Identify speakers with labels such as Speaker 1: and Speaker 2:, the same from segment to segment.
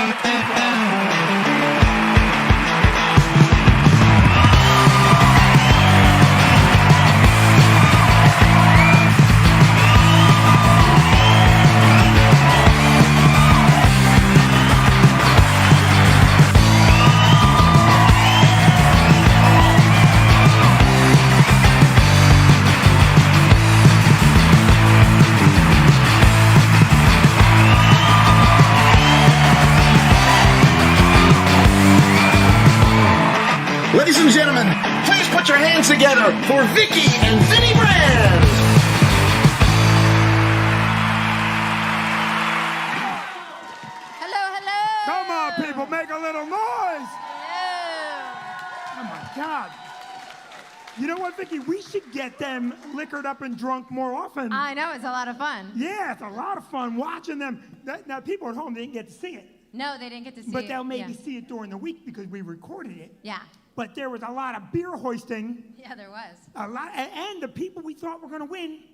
Speaker 1: lot of people.
Speaker 2: Ladies and gentlemen, please put your hands together for Vicki and Vinnie Brand.
Speaker 3: Hello, hello.
Speaker 1: Come on, people, make a little noise.
Speaker 3: Hello.
Speaker 1: Oh, my God. You know what, Vicki? We should get them liquored up and drunk more often.
Speaker 3: I know, it's a lot of fun.
Speaker 1: Yeah, it's a lot of fun watching them. Now, people at home, they didn't get to see it.
Speaker 3: No, they didn't get to see it.
Speaker 1: But they'll maybe see it during the week because we recorded it.
Speaker 3: Yeah.
Speaker 1: But there was a lot of beer hoisting.
Speaker 3: Yeah, there was.
Speaker 1: A lot, and the people we thought were going to win,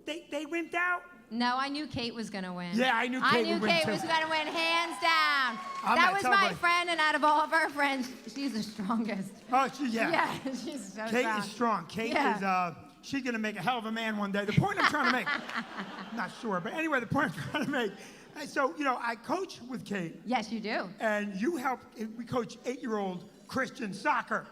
Speaker 1: they wimped out.
Speaker 3: No, I knew Kate was going to win.
Speaker 1: Yeah, I knew Kate would win,
Speaker 3: Kate
Speaker 1: too.
Speaker 3: was going to win, hands down.
Speaker 1: I'm
Speaker 3: That
Speaker 1: not
Speaker 3: was
Speaker 1: telling
Speaker 3: my
Speaker 1: you.
Speaker 3: friend, and out of all of our friends, she's the strongest.
Speaker 1: Oh, yeah.
Speaker 3: Yeah, she's so
Speaker 1: Kate
Speaker 3: strong.
Speaker 1: is strong. Kate
Speaker 3: Yeah.
Speaker 1: is, she's going to make a hell of a man one day. The point I'm trying to make, I'm not sure, but anyway, the point I'm trying to make. So, you know, I coach with Kate.
Speaker 3: Yes, you do.
Speaker 1: And you help, we coach 8-year-old Christian soccer.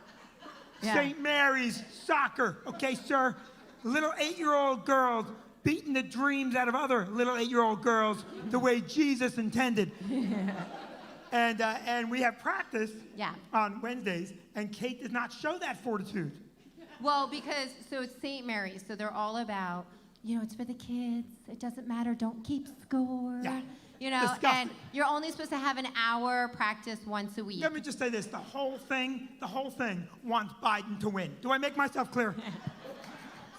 Speaker 3: Yeah.
Speaker 1: St. Mary's soccer, okay, sir? Little 8-year-old girls beating the dreams out of other little 8-year-old girls the way Jesus intended. And we have practice on Wednesdays, and Kate does not show that fortitude.
Speaker 3: Well, because, so it's St. Mary's, so they're all about, you know, it's for the kids. It doesn't matter. Don't keep score.
Speaker 1: Yeah.
Speaker 3: You know,
Speaker 1: Disgusting.
Speaker 3: and you're only supposed to have an hour practice once a week.
Speaker 1: Let me just say this, the whole thing wants Biden to win. Do I make myself clear?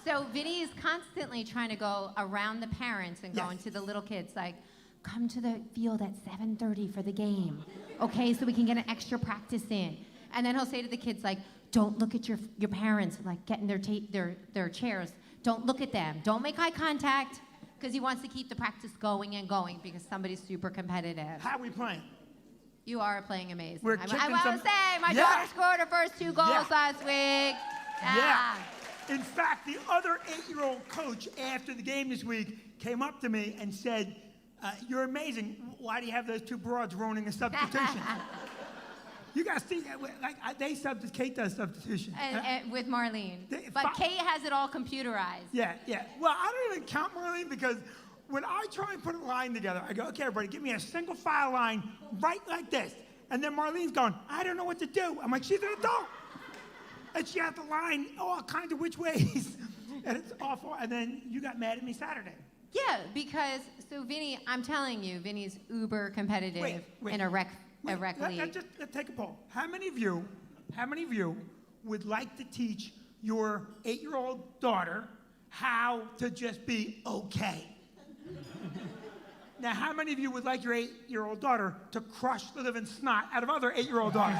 Speaker 3: So Vinnie is constantly trying to go around the parents and going to the little kids like, come to the field at 7:30 for the game, okay, so we can get an extra practice in. And then he'll say to the kids like, don't look at your parents, like getting their chairs. Don't look at them. Don't make eye contact, because he wants to keep the practice going and going because somebody's super competitive.
Speaker 1: How are we playing?
Speaker 3: You are playing amazing.
Speaker 1: We're
Speaker 3: I
Speaker 1: kicking
Speaker 3: want
Speaker 1: some-
Speaker 3: to say, my
Speaker 1: Yeah.
Speaker 3: daughter scored her first 2 goals last week.
Speaker 1: Yeah. In fact, the other 8-year-old coach after the game this week came up to me and said, you're amazing. Why do you have those 2 broads ruining a substitution? You guys see that? Like, Kate does substitution.
Speaker 3: And with Marlene.
Speaker 1: They-
Speaker 3: But Kate has it all computerized.
Speaker 1: Yeah. Well, I don't even count Marlene because when I try and put a line together, I go, okay, everybody, give me a single file line right like this. And then Marlene's going, I don't know what to do. I'm like, she's an adult. And she has the line all kinds of which ways. And it's awful. And then you got mad at me Saturday.
Speaker 3: Yeah, because, so Vinnie, I'm telling you, Vinnie's uber competitive in a rec league.
Speaker 1: Let's take a poll. How many of you would like to teach your 8-year-old daughter how to just be okay? Now, how many of you would like your 8-year-old daughter to crush the living snot out of other 8-year-old daughters?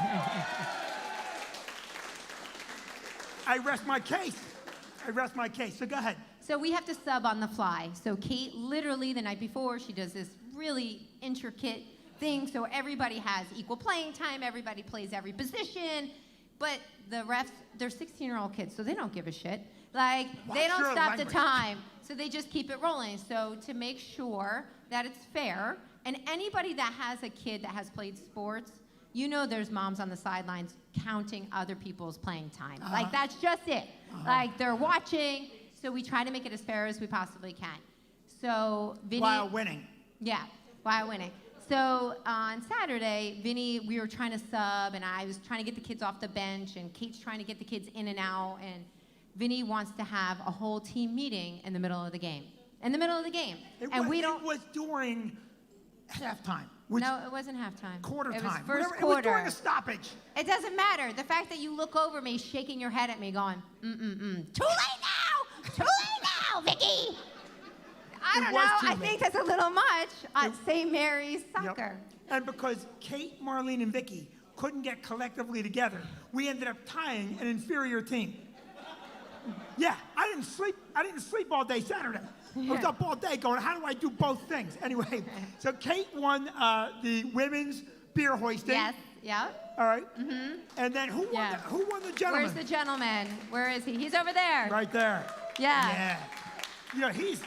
Speaker 1: I rest my case. So go ahead.
Speaker 3: So we have to sub on the fly. So Kate, literally the night before, she does this really intricate thing. So everybody has equal playing time. Everybody plays every position. But the refs, they're 16-year-old kids, so they don't give a shit. Like, they don't stop the time. So they just keep it rolling. So to make sure that it's fair, and anybody that has a kid that has played sports, you know there's moms on the sidelines counting other people's playing time. Like, that's just it. Like, they're watching, so we try to make it as fair as we possibly can. So Vinnie...
Speaker 1: While winning.
Speaker 3: Yeah, while winning. So on Saturday, Vinnie, we were trying to sub, and I was trying to get the kids off the bench, and Kate's trying to get the kids in and out, and Vinnie wants to have a whole team meeting in the middle of the game. It
Speaker 1: was during halftime.
Speaker 3: No, it wasn't halftime.
Speaker 1: Quarter
Speaker 3: it
Speaker 1: time.
Speaker 3: was first
Speaker 1: It
Speaker 3: quarter.
Speaker 1: was during a stoppage.
Speaker 3: It doesn't matter. The fact that you look over me, shaking your head at me, going, Too late now! Too late now, Vicki! I don't know. I think that's a little much at St. Mary's soccer.
Speaker 1: Yep. And because Kate, Marlene, and Vicki couldn't get collectively together, we ended up tying an inferior team. Yeah, I didn't sleep all day Saturday. I was up all day going, how do I do both things? Anyway, so Kate won the women's beer hoisting.
Speaker 3: Yes. Yeah.
Speaker 1: All right. Mm-hmm. And then who won the gentleman?
Speaker 3: Where's the gentleman? Where is he? He's over there.
Speaker 1: Right there.
Speaker 3: Yeah.
Speaker 1: Yeah. You know, he's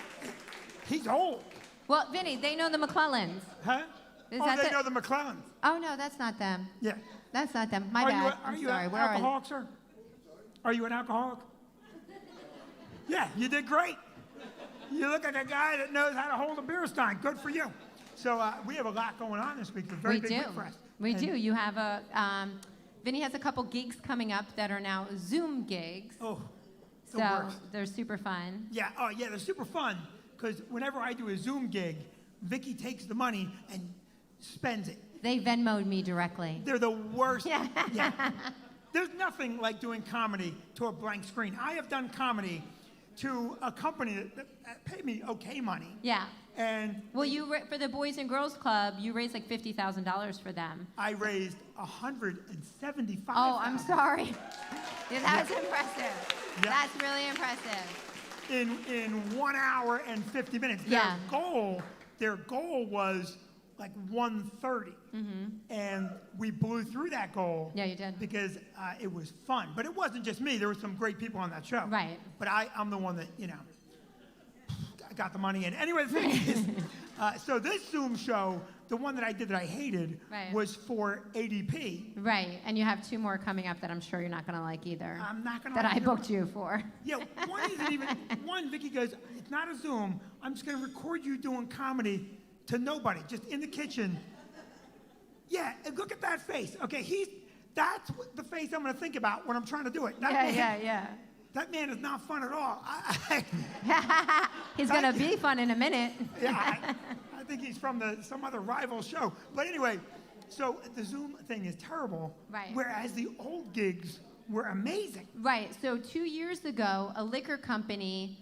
Speaker 1: old.
Speaker 3: Well, Vinnie, they know the McClellans.
Speaker 1: Huh? They know the McClellans.
Speaker 3: Oh, no, that's not them.
Speaker 1: Yeah.
Speaker 3: That's not them. My bad.
Speaker 1: Are you
Speaker 3: sorry.
Speaker 1: an
Speaker 3: Where
Speaker 1: alcoholic, sir? Are you an alcoholic? Yeah, you did great. You look like a guy that knows how to hold a beer stein. Good for you. So we have a lot going on this week. It's a very big week for us.
Speaker 3: We do. You have Vinnie has a couple gigs coming up that are now Zoom gigs.
Speaker 1: Oh,
Speaker 3: so
Speaker 1: worst.
Speaker 3: They're super fun.
Speaker 1: Yeah. Oh, yeah. They're super fun because whenever I do a Zoom gig, Vicki takes the money and spends it.
Speaker 3: They Venmo'd me directly.
Speaker 1: They're the worst. Yeah. There's nothing like doing comedy to a blank screen. I have done comedy to a company that paid me okay money.
Speaker 3: Yeah.
Speaker 1: And
Speaker 3: well, for the Boys and Girls Club, you raised like $50,000 for them.
Speaker 1: I raised $175,000.
Speaker 3: Oh, I'm sorry. Yeah, that's impressive.
Speaker 1: Yeah.
Speaker 3: That's really impressive.
Speaker 1: In 1 hour and 50 minutes. Their goal was like 1:30, and we blew through that goal.
Speaker 3: Yeah, you did.
Speaker 1: Because it was fun, but it wasn't just me. There were some great people on that show.
Speaker 3: Right.
Speaker 1: But I'm the one that got the money in. Anyway, the thing is, so this Zoom show, the one that I did that I hated, was for ADP.
Speaker 3: Right, and you have 2 more coming up that I'm sure you're not going to like either.
Speaker 1: I'm not going
Speaker 3: that
Speaker 1: to. That
Speaker 3: I booked you for.
Speaker 1: Yeah, one isn't even. One, Vicki goes, it's not a Zoom. I'm just going to record you doing comedy to nobody, just in the kitchen. Yeah, and look at that face. Okay, that's the face I'm going to think about when I'm trying to do it.
Speaker 3: Yeah.
Speaker 1: That man is not fun at all.
Speaker 3: He's going to be fun in a minute.
Speaker 1: Yeah, I think he's from some other rival show. But anyway, so the Zoom thing is terrible.
Speaker 3: Right.
Speaker 1: Whereas the old gigs were amazing.
Speaker 3: Right. So 2 years ago, a liquor company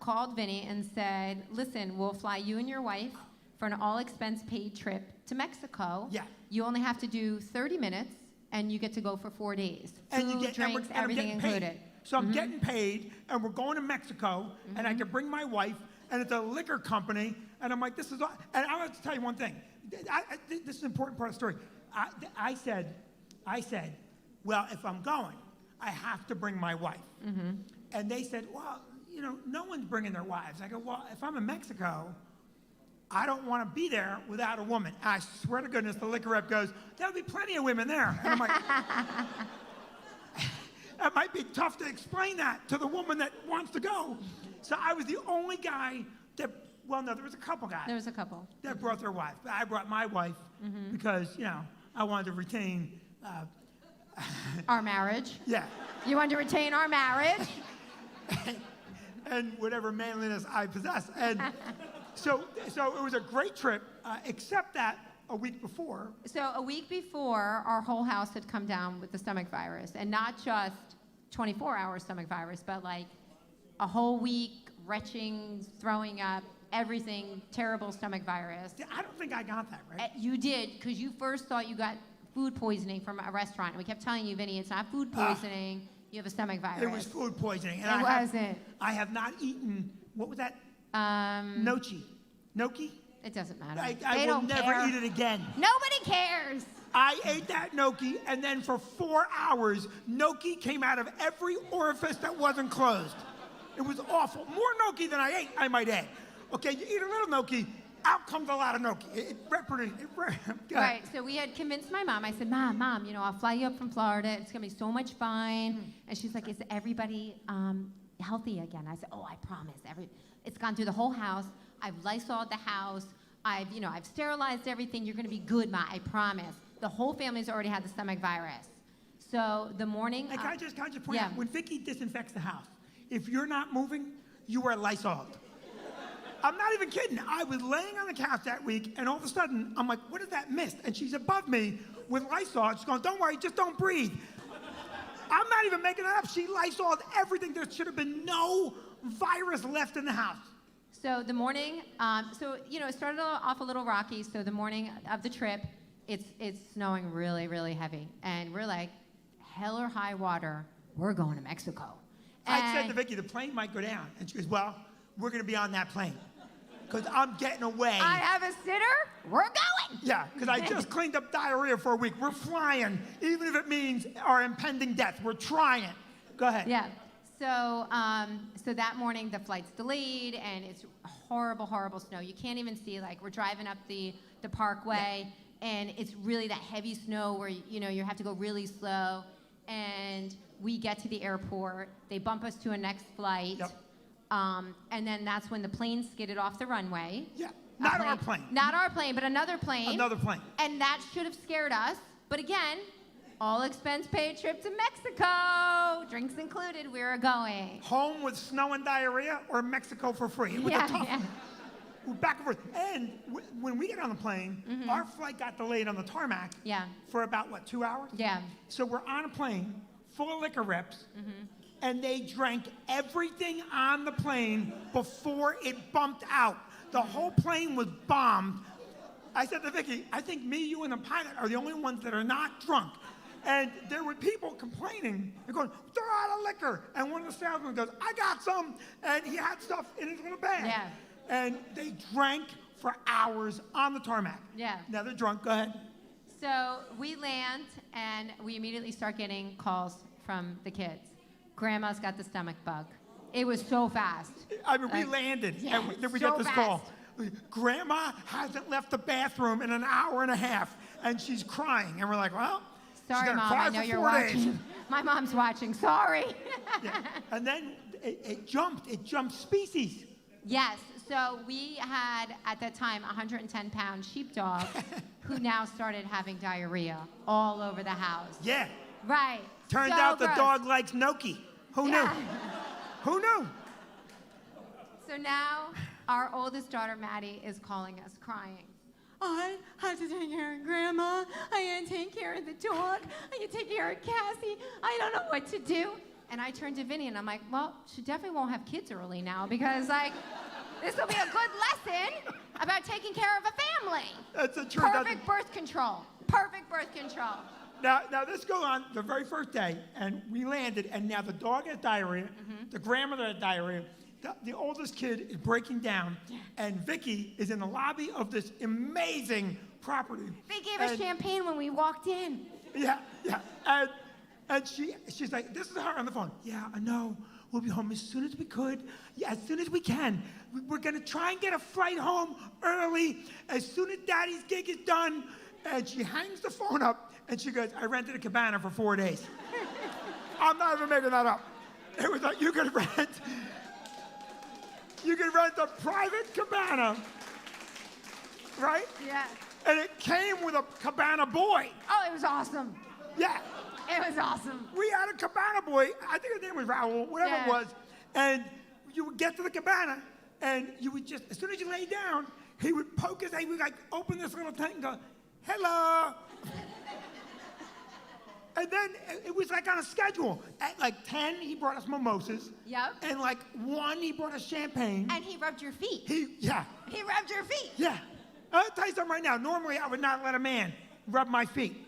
Speaker 3: called Vinnie and said, listen, we'll fly you and your wife for an all-expense-paid trip to Mexico.
Speaker 1: Yeah.
Speaker 3: You only have to do 30 minutes, and you get to go for 4 days.
Speaker 1: And
Speaker 3: Food, drinks, everything included.
Speaker 1: So I'm getting paid, and we're going to Mexico, and I can bring my wife, and it's a liquor company, and I'm like, this is all. And I want to tell you one thing. This is an important part of the story. I said, well, if I'm going, I have to bring my wife. And they said, well, no one's bringing their wives. I go, well, if I'm in Mexico, I don't want to be there without a woman. And I swear to goodness, the liquor rep goes, there'll be plenty of women there. And I'm like, it might be tough to explain that to the woman that wants to go. So I was the only guy that, well, no, there was a couple guys.
Speaker 3: There was a couple.
Speaker 1: That brought their wife. But I brought my wife because, I wanted to retain.
Speaker 3: Our marriage.
Speaker 1: Yeah.
Speaker 3: You wanted to retain our marriage.
Speaker 1: And whatever manliness I possess. And so it was a great trip, except that a week before.
Speaker 3: So a week before, our whole house had come down with the stomach virus, and not just 24-hour stomach virus, but like a whole week, retching, throwing up, everything, terrible stomach virus.
Speaker 1: I don't think I got that, right?
Speaker 3: You did, because you first thought you got food poisoning from a restaurant. And we kept telling you, Vinnie, it's not food poisoning. You have a stomach virus.
Speaker 1: It was food poisoning. And
Speaker 3: it wasn't.
Speaker 1: I have not eaten, what was that? Gnocchi.
Speaker 3: It doesn't matter.
Speaker 1: I will never eat it again.
Speaker 3: Nobody cares.
Speaker 1: I ate that gnocchi, and then for 4 hours, gnocchi came out of every orifice that wasn't closed. It was awful. More gnocchi than I ate, I might add. Okay, you eat a little gnocchi, out comes a lot of gnocchi.
Speaker 3: Right, so we had convinced my mom. I said, Mom, I'll fly you up from Florida. It's going to be so much fun. And she's like, is everybody healthy again? I said, oh, I promise. It's gone through the whole house. I've Lysoled the house. I've sterilized everything. You're going to be good, Ma. I promise. The whole family's already had the stomach virus. So the morning...
Speaker 1: Can I just point out, when Vicki disinfects the house, if you're not moving, you are Lysoled. I'm not even kidding. I was laying on the couch that week, and all of a sudden, I'm like, what is that mist? And she's above me with Lysol. She's going, don't worry, just don't breathe. I'm not even making that up. She Lysoled everything. There should have been no virus left in the house.
Speaker 3: So the morning, it started off a little rocky. So the morning of the trip, it's snowing really, really heavy. And we're like, hell or high water, we're going to Mexico.
Speaker 1: I said to Vicki, the plane might go down. And she goes, well, we're going to be on that plane because I'm getting away.
Speaker 3: I have a sitter. We're going. flying.
Speaker 1: Yeah, because I just cleaned up diarrhea for a week. We're flying, even if it means our impending death. We're trying. Go ahead.
Speaker 3: Yeah. So, so that morning the flight's delayed, and it's horrible, horrible snow. You can't even see. Like, we're driving up the parkway, and it's really that heavy snow where you have to go really slow. And we get to the airport. They bump us to a next flight.
Speaker 1: Yep.
Speaker 3: And then that's when the plane skidded off the runway.
Speaker 1: Yeah, not our plane.
Speaker 3: Not our plane, but another plane.
Speaker 1: Another plane.
Speaker 3: And that should have scared us. But again, all expense paid trip to Mexico. Drinks included, we were going.
Speaker 1: Home with snow and diarrhea, or Mexico for free? It was a tough We're back and forth. And when we get on the plane, our flight got delayed on the tarmac for about, 2 hours?
Speaker 3: Yeah.
Speaker 1: So we're on a plane full of liquor reps, and they drank everything on the plane before it bumped out. The whole plane was bombed. I said to Vicki, I think me, you, and the pilot are the only ones that are not drunk. And there were people complaining. They're going, they're out of liquor. And one of the salesmen goes, I got some. And he had stuff in his little bag.
Speaker 3: Yeah.
Speaker 1: And they drank for hours on the tarmac.
Speaker 3: Yeah.
Speaker 1: Now they're drunk. Go ahead.
Speaker 3: So we land, and we immediately start getting calls from the kids. Grandma's got the stomach bug. It was so fast.
Speaker 1: I mean, we landed,
Speaker 3: yeah,
Speaker 1: and then we
Speaker 3: so
Speaker 1: get this
Speaker 3: fast.
Speaker 1: call. Grandma hasn't left the bathroom in an hour and a half, and she's crying. And we're like, well, she's
Speaker 3: Sorry,
Speaker 1: gonna
Speaker 3: Mom,
Speaker 1: cry
Speaker 3: I know
Speaker 1: for
Speaker 3: you're
Speaker 1: 4 days.
Speaker 3: watching. My mom's watching. Sorry.
Speaker 1: Yeah. And then it jumped species.
Speaker 3: Yes. So we had, at that time, a 110-pound sheepdog who now started having diarrhea all over the house.
Speaker 1: Yeah.
Speaker 3: Right.
Speaker 1: Turned
Speaker 3: So
Speaker 1: out the
Speaker 3: gross.
Speaker 1: dog likes gnocchi. Who knew? Who knew?
Speaker 3: So now our oldest daughter, Maddie, is calling us crying. I had to take care of Grandma. I had to take care of the dog. I had to take care of Cassie. I don't know what to do. And I turned to Vinnie, and I'm like, well, she definitely won't have kids early now because, this will be a good lesson about taking care of a family.
Speaker 1: That's a true.
Speaker 3: Perfect birth control. Perfect birth control.
Speaker 1: Now this goes on the very first day, and we landed, and now the dog has diarrhea, the grandmother had diarrhea, the oldest kid is breaking down, and Vicki is in the lobby of this amazing property.
Speaker 3: They gave us champagne when we walked in.
Speaker 1: Yeah, and she's like, this is her on the phone. Yeah, I know. We'll be home as soon as we could. Yeah, as soon as we can. We're gonna try and get a flight home early as soon as Daddy's gig is done. And she hangs the phone up, and she goes, I rented a cabana for 4 days. I'm not even making that up. It was like, you could rent a private cabana, right?
Speaker 3: Yeah.
Speaker 1: And it came with a cabana boy.
Speaker 3: Oh, it was awesome.
Speaker 1: Yeah.
Speaker 3: It was awesome.
Speaker 1: We had a cabana boy, I think his name was Raul, whatever it was, and you would get to the cabana, and you would just, as soon as you lay down, he would poke his head, he would open this little tent and go, hello. And then it was on a schedule. At 10, he brought us mimosas.
Speaker 3: Yep.
Speaker 1: And 1, he brought us champagne.
Speaker 3: And he rubbed your feet.
Speaker 1: He
Speaker 3: rubbed your feet.
Speaker 1: Yeah. I'll tell you something right now. Normally, I would not let a man rub my feet.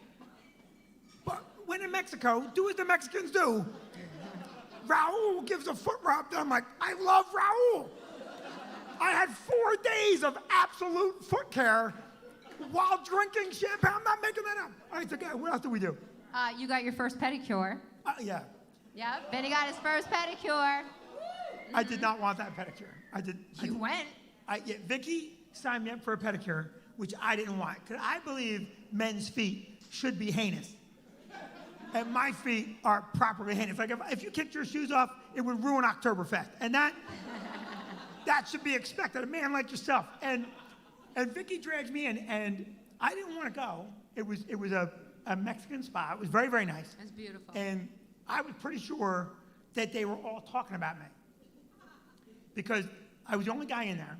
Speaker 1: But when in Mexico, do as the Mexicans do. Raul gives a foot rub, and I'm like, I love Raul. I had 4 days of absolute foot care while drinking champagne. I'm not making that up. All right, so what else did we do?
Speaker 3: You got your first pedicure.
Speaker 1: Yeah.
Speaker 3: Yep. Vinnie got his first pedicure.
Speaker 1: I did not want that pedicure.
Speaker 3: You went.
Speaker 1: Vicki signed me up for a pedicure, which I didn't want, because I believe men's feet should be heinous. And my feet are properly heinous. If you kicked your shoes off, it would ruin Oktoberfest. And that should be expected, a man like yourself. And Vicki drags me in, and I didn't want to go. It was a Mexican spa. It was very, very nice.
Speaker 3: It's beautiful.
Speaker 1: And I was pretty sure that they were all talking about me. Because I was the only guy in there.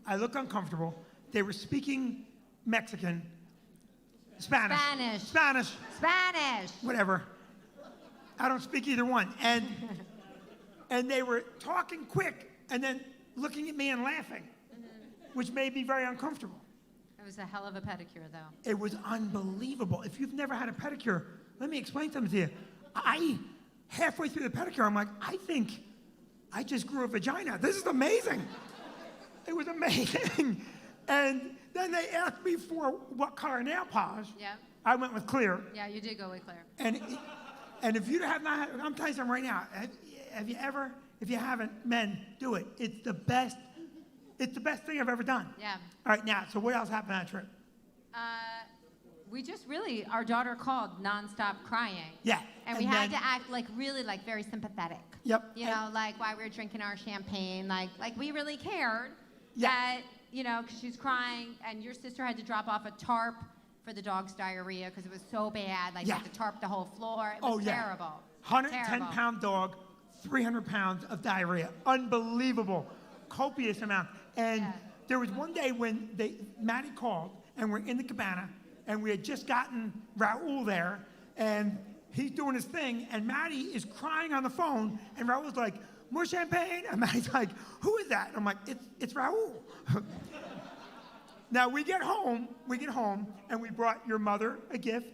Speaker 1: I looked uncomfortable. They were speaking Mexican, Spanish. Whatever. I don't speak either one. And they were talking quick and then looking at me and laughing, which made me very uncomfortable.
Speaker 3: It was a hell of a pedicure, though.
Speaker 1: It was unbelievable. If you've never had a pedicure, let me explain something to you. Halfway through the pedicure, I'm like, I think I just grew a vagina. This is amazing. It was amazing. And then they asked me for what color nail polish.
Speaker 3: Yeah.
Speaker 1: I went with clear.
Speaker 3: Yeah, you did go with clear.
Speaker 1: And if you have not, I'm telling you something right now. Have you ever, if you haven't, men, do it. It's the best thing I've ever done.
Speaker 3: Yeah.
Speaker 1: All right, now, so what else happened on that trip?
Speaker 3: We just really, our daughter called nonstop crying.
Speaker 1: Yeah.
Speaker 3: And we had to act like really like very sympathetic.
Speaker 1: Yep.
Speaker 3: You know, like while we were drinking our champagne, like we really cared.
Speaker 1: Yeah.
Speaker 3: That, you know, because she's crying, and your sister had to drop off a tarp for the dog's diarrhea because it was so bad. Like,
Speaker 1: Yeah.
Speaker 3: you had to tarp the whole floor. It was terrible.
Speaker 1: 110-pound dog, 300 pounds of diarrhea. Unbelievable. Copious amount. And there was one day when Maddie called, and we're in the cabana, and we had just gotten Raul there, and he's doing his thing, and Maddie is crying on the phone, and Raul's like, more champagne? And Maddie's like, who is that? And I'm like, it's Raul. Now we get home, and we brought your mother a gift,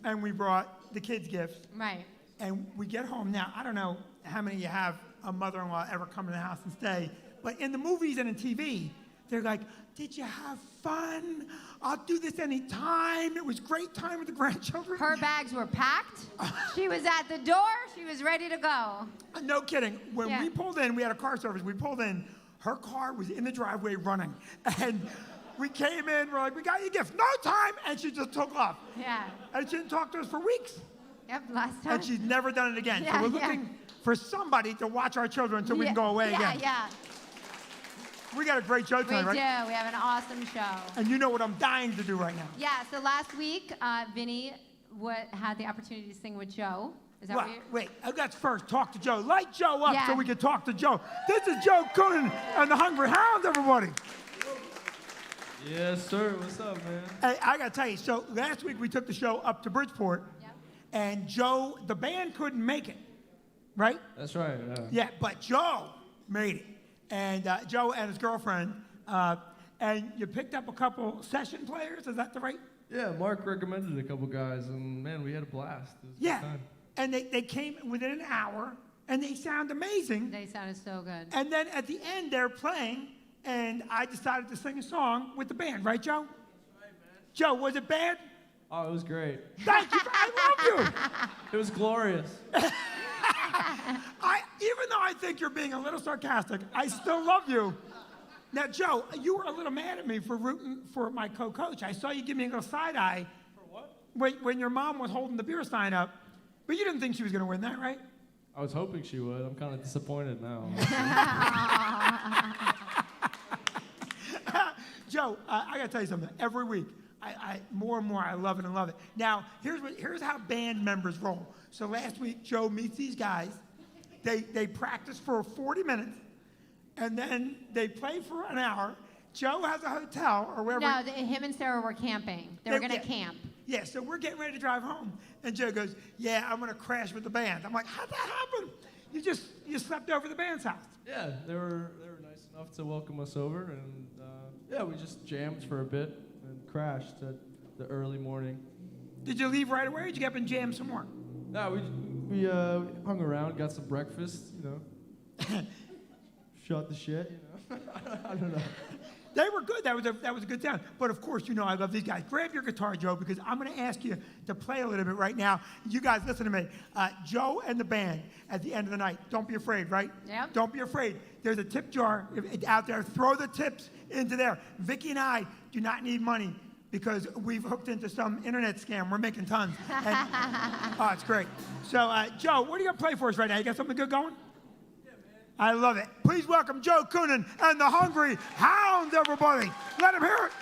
Speaker 1: and we brought the kids gifts.
Speaker 3: Right.
Speaker 1: And we get home. Now, I don't know how many of you have a mother-in-law ever come to the house and stay, but in the movies and in TV, they're like, did you have fun? I'll do this anytime. It was great time with the grandchildren.
Speaker 3: Her bags were packed. She was at the door. She was ready to go.
Speaker 1: No kidding. When we pulled in, we had a car service. We pulled in. Her car was in the driveway running. And we came in. We're like, we got your gift. No time. And she just took off.
Speaker 3: Yeah.
Speaker 1: And she didn't talk to us for weeks.
Speaker 3: Yep, last time.
Speaker 1: And she's never done it again.
Speaker 3: Yeah,
Speaker 1: so we're looking for somebody to watch our children until we can go away again.
Speaker 3: Yeah.
Speaker 1: We got a great show tonight,
Speaker 3: We
Speaker 1: right?
Speaker 3: do. We have an awesome show.
Speaker 1: And you know what I'm dying to do right now.
Speaker 3: Yeah, so last week, Vinnie had the opportunity to sing with Joe. Is that what you're...
Speaker 1: Wait, let's first talk to Joe. Light Joe up
Speaker 3: Yeah.
Speaker 1: so we can talk to Joe. This is Joe Coonan and the Hungry Hounds, everybody.
Speaker 4: Yes, sir. What's up, man?
Speaker 1: Hey, I got to tell you, so last week we took the show up to Bridgeport, and Joe, the band couldn't make it, right?
Speaker 4: That's right.
Speaker 1: Yeah, but Joe made it. And Joe and his girlfriend, and you picked up a couple session players, is that the right?
Speaker 4: Yeah, Mark recommended a couple guys, and man, we had a blast. It was a good time.
Speaker 1: And they came within an hour, and they sound amazing.
Speaker 3: They sounded so good.
Speaker 1: And then at the end, they're playing, and I decided to sing a song with the band, right, Joe?
Speaker 4: That's right, man.
Speaker 1: Joe, was it bad?
Speaker 4: Oh, it was great.
Speaker 1: Thank you. I love you.
Speaker 4: It was glorious.
Speaker 1: Even though I think you're being a little sarcastic, I still love you. Now, Joe, you were a little mad at me for rooting for my co-coach. I saw you give me a little side eye.
Speaker 4: For what?
Speaker 1: When your mom was holding the beer sign up, but you didn't think she was going to win that, right?
Speaker 4: I was hoping she would. I'm kind of disappointed now.
Speaker 1: Joe, I got to tell you something. Every week, I more and more, I love it and love it. Now, here's how band members roll. So last week, Joe meets these guys. They practice for 40 minutes, and then they play for an hour. Joe has a hotel or wherever.
Speaker 3: No, him and Sarah were camping. They were going to camp.
Speaker 1: Yeah, so we're getting ready to drive home. And Joe goes, yeah, I'm going to crash with the band. I'm like, how'd that happen? You slept over the band's house.
Speaker 4: Yeah, they were nice enough to welcome us over, and yeah, we just jammed for a bit and crashed at the early morning.
Speaker 1: Did you leave right away, or did you get up and jam some more?
Speaker 4: No, we hung around, got some breakfast, you know. Shot the shit, you know. I don't know.
Speaker 1: They were good. That was a good sound. But of course, you know I love these guys. Grab your guitar, Joe, because I'm going to ask you to play a little bit right now. You guys, listen to me. Joe and the band at the end of the night. Don't be afraid, right?
Speaker 3: Yeah.
Speaker 1: Don't be afraid. There's a tip jar out there. Throw the tips into there. Vicki and I do not need money because we've hooked into some internet scam. We're making tons. And, oh, it's great. So, Joe, what are you going to play for us right now? You got something good going? I love it. Please welcome Joe Coonan and the Hungry Hounds, everybody. Let him hear it.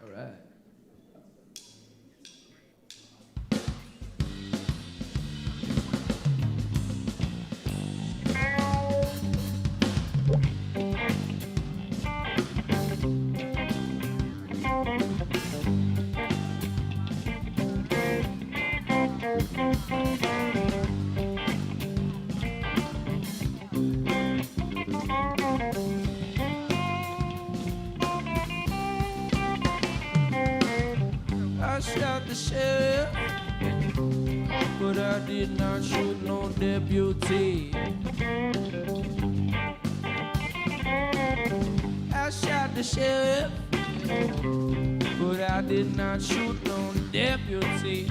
Speaker 4: All right. I shot the sheriff but I did not shoot no deputy. I shot the sheriff, but I did not shoot no deputy.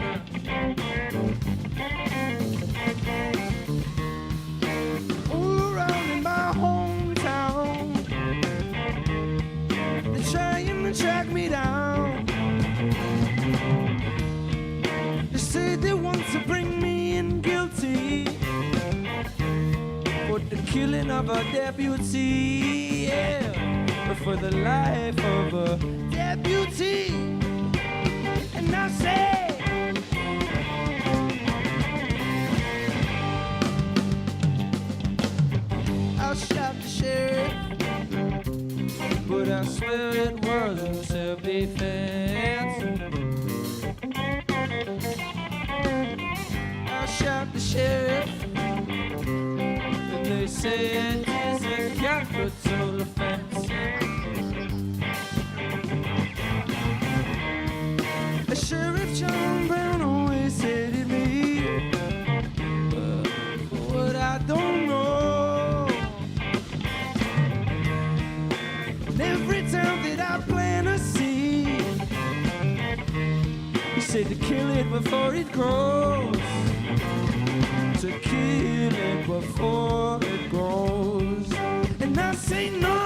Speaker 4: All around in my hometown, they're trying to track me down. They say they want to bring me in guilty for the killing of a deputy, yeah, but for the life of a deputy. And I say, I shot the sheriff, but I swear it wasn't self-defense. I shot the sheriff, and they say it is a capital offense. Sheriff John Brown always said to me, what I don't know. And every time that I plant a seed, he said to kill it before it grows. To kill it before it grows. And I say no.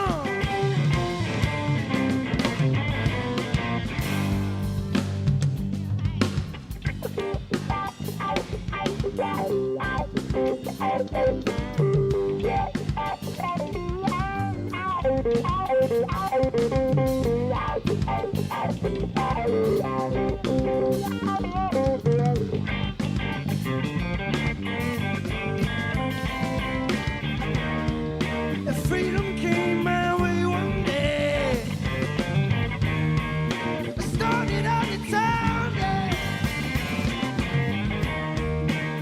Speaker 4: Freedom came my way one day. I started out in town, yeah.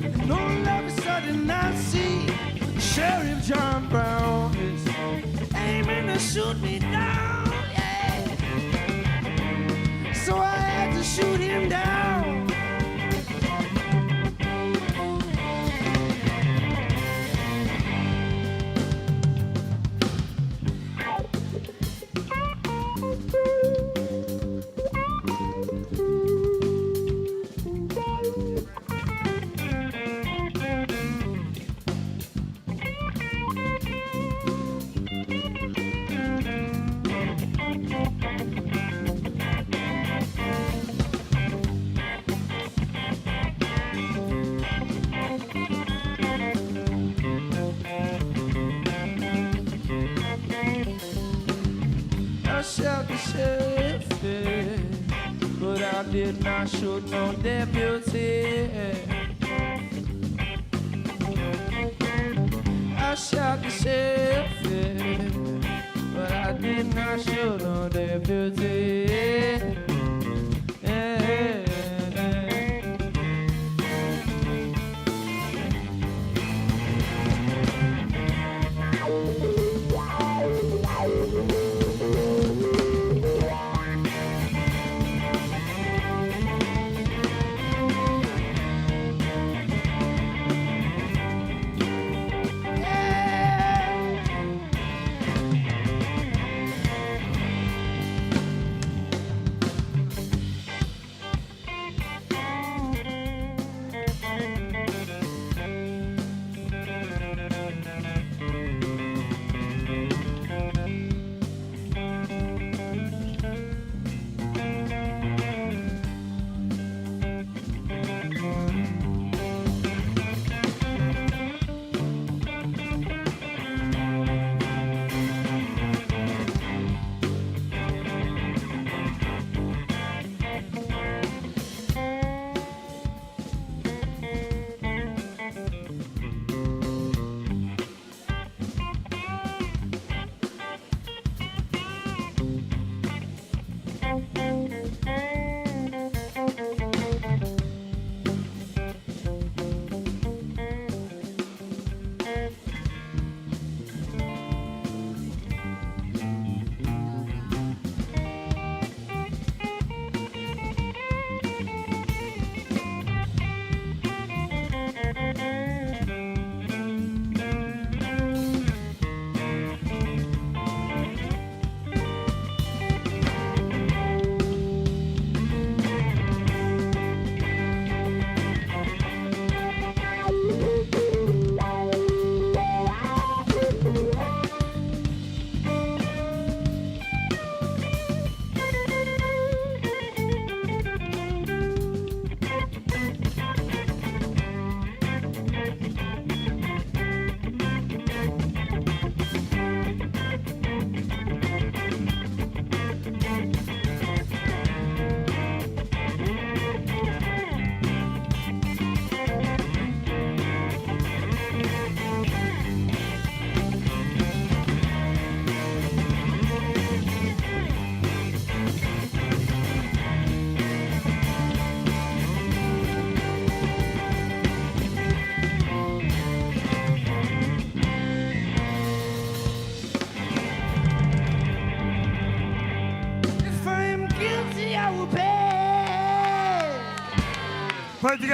Speaker 4: And all of a sudden I see Sheriff John Brown is aiming to shoot me down, yeah. So I had to shoot him down. I shot the sheriff, yeah, but I did not shoot no deputy. I shot the sheriff, yeah, but I did not shoot no deputy. Yeah.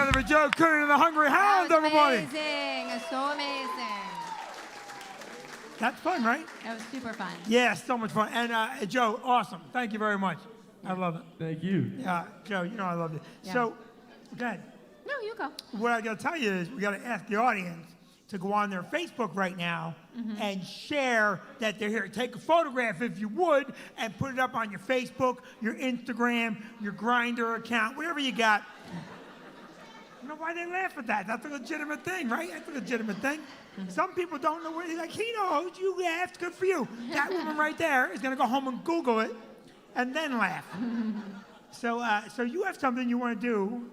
Speaker 1: together for Joe Coonan and the Hungry Hounds,
Speaker 3: That was
Speaker 1: everybody.
Speaker 3: amazing. So amazing.
Speaker 1: That's fun, right?
Speaker 3: That was super fun.
Speaker 1: Yeah, so much fun. And Joe, awesome. Thank you very much. I love it.
Speaker 4: Thank you.
Speaker 1: Yeah, Joe, you know I love it.
Speaker 3: Yeah.
Speaker 1: So, go ahead.
Speaker 3: No, you go.
Speaker 1: What I got to tell you is we got to ask the audience to go on their Facebook right now and share that they're here. Take a photograph if you would and put it up on your Facebook, your Instagram, your Grindr account, whatever you got. You know why they laugh at that? That's a legitimate thing, right? That's a legitimate thing. Some people don't know what they're like, he knows, you laughed, good for you. That woman right there is going to go home and Google it and then laugh. So you have something you want to do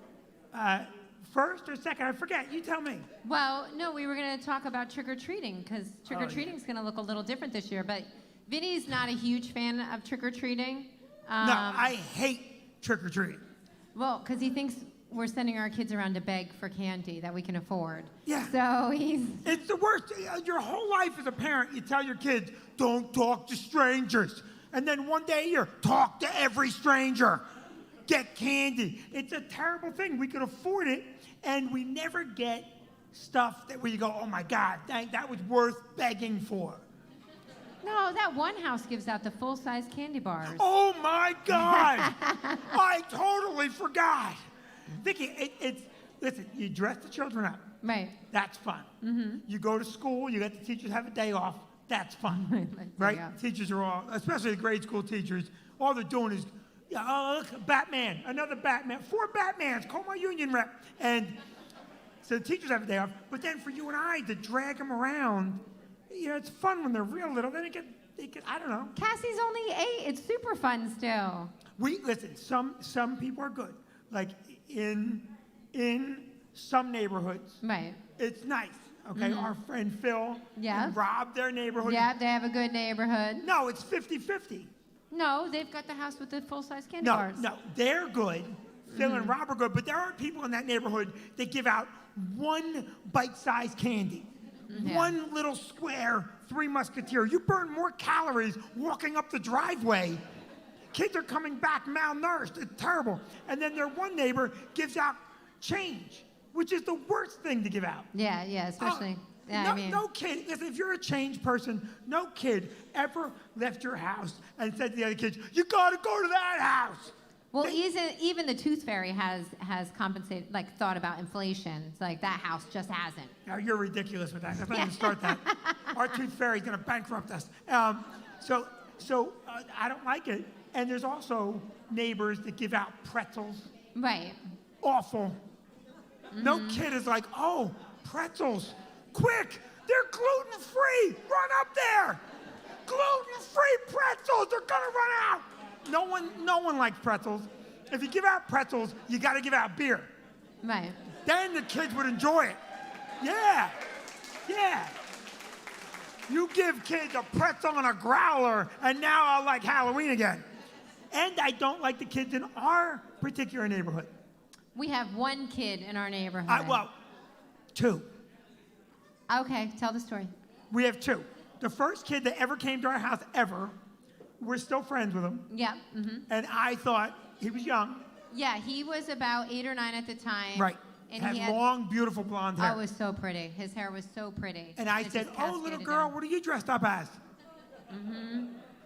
Speaker 1: first or second? I forget. You tell me.
Speaker 3: Well, no, we were going to talk about trick-or-treating because trick-or-treating is going to look a little different this year. But Vinny's not a huge fan of trick-or-treating.
Speaker 1: No, I hate trick-or-treating.
Speaker 3: Well, because he thinks we're sending our kids around to beg for candy that we can afford.
Speaker 1: Yeah.
Speaker 3: So he's...
Speaker 1: It's the worst. Your whole life as a parent, you tell your kids, don't talk to strangers. And then one day you're, talk to every stranger. Get candy. It's a terrible thing. We could afford it, and we never get stuff that where you go, oh my God, that was worth begging for.
Speaker 3: No, that one house gives out the full-size candy bars.
Speaker 1: Oh my God! I totally forgot. Vicki, listen, you dress the children up.
Speaker 3: Right.
Speaker 1: That's fun. You go to school, you let the teachers have a day off. That's fun. Right?
Speaker 3: Yeah.
Speaker 1: Teachers are all, especially the grade school teachers, all they're doing is, oh, look, Batman, another Batman, 4 Batmans, call my union rep. And so the teachers have a day off. But then for you and I to drag them around, it's fun when they're real little. Then they get, I don't know.
Speaker 3: Cassie's only 8. It's super fun still.
Speaker 1: Listen, some people are good. Like in some neighborhoods,
Speaker 3: Right.
Speaker 1: it's nice. Okay, our friend Phil
Speaker 3: Yeah.
Speaker 1: and Rob, their neighborhood.
Speaker 3: Yeah, they have a good neighborhood.
Speaker 1: No, it's 50-50.
Speaker 3: No, they've got the house with the full-size candy
Speaker 1: No,
Speaker 3: bars.
Speaker 1: no, they're good. Phil and Rob are good, but there are people in that neighborhood that give out one bite-sized candy.
Speaker 3: Yeah.
Speaker 1: One little square, 3 Musketeer. You burn more calories walking up the driveway. Kids are coming back malnourished. It's terrible. And then their one neighbor gives out change, which is the worst thing to give out.
Speaker 3: Yeah, especially. Yeah,
Speaker 1: no,
Speaker 3: I mean,
Speaker 1: no kid, listen, if you're a changed person, no kid ever left your house and said to the other kids, you gotta go to that house.
Speaker 3: well, even the Tooth Fairy has compensated, like thought about inflation. It's like that house just hasn't.
Speaker 1: Now, you're ridiculous with that. Let's not even start that. Our Tooth Fairy's gonna bankrupt us. So I don't like it. And there's also neighbors that give out pretzels.
Speaker 3: Right.
Speaker 1: Awful. No kid is like, oh, pretzels. Quick, they're gluten-free. Run up there. Gluten-free pretzels. They're gonna run out. No one likes pretzels. If you give out pretzels, you gotta give out beer.
Speaker 3: Right.
Speaker 1: Then the kids would enjoy it. Yeah. You give kids a pretzel and a growler, and now I like Halloween again. And I don't like the kids in our particular neighborhood.
Speaker 3: We have one kid in our neighborhood.
Speaker 1: Well, 2.
Speaker 3: Okay, tell the story.
Speaker 1: We have 2. The first kid that ever came to our house ever, we're still friends with him.
Speaker 3: Yeah.
Speaker 1: And I thought he was young.
Speaker 3: Yeah, he was about 8 or 9 at the time.
Speaker 1: Right.
Speaker 3: And
Speaker 1: had
Speaker 3: he had
Speaker 1: long, beautiful blonde hair.
Speaker 3: Oh, it was so pretty. His hair was so pretty.
Speaker 1: And I
Speaker 3: It
Speaker 1: said,
Speaker 3: just
Speaker 1: oh, little
Speaker 3: cascaded
Speaker 1: girl,
Speaker 3: down.
Speaker 1: what are you dressed up as?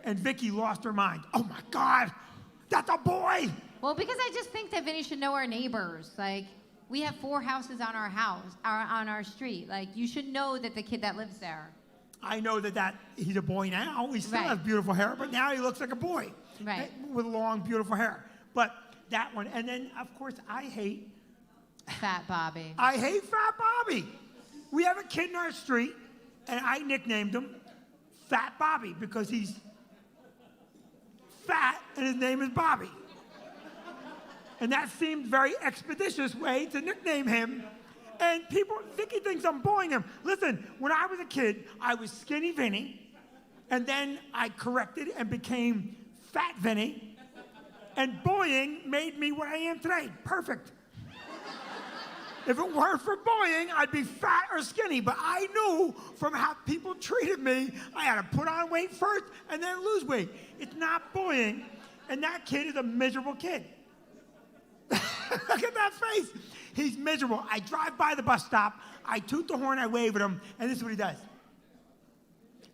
Speaker 1: And Vicki lost her mind. Oh my God, that's a boy.
Speaker 3: Well, because I just think that Vinny should know our neighbors. Like, we have 4 houses on our on our street. Like, you should know that the kid that lives there.
Speaker 1: I know that he's a boy now. He still
Speaker 3: Right.
Speaker 1: has beautiful hair, but now he looks like a boy.
Speaker 3: Right.
Speaker 1: With long, beautiful hair. But that one, and then, of course, I hate
Speaker 3: Fat Bobby.
Speaker 1: Fat Bobby. We have a kid in our street, and I nicknamed him Fat Bobby because he's fat and his name is Bobby. And that seemed very expeditious way to nickname him. And Vicki thinks I'm bullying him. Listen, when I was a kid, I was Skinny Vinnie, and then I corrected and became Fat Vinnie, and bullying made me what I am today. Perfect. If it weren't for bullying, I'd be fat or skinny, but I knew from how people treated me, I had to put on weight first and then lose weight. It's not bullying, and that kid is a miserable kid. Look at that face. He's miserable. I drive by the bus stop, I toot the horn, I wave at him, and this is what he does.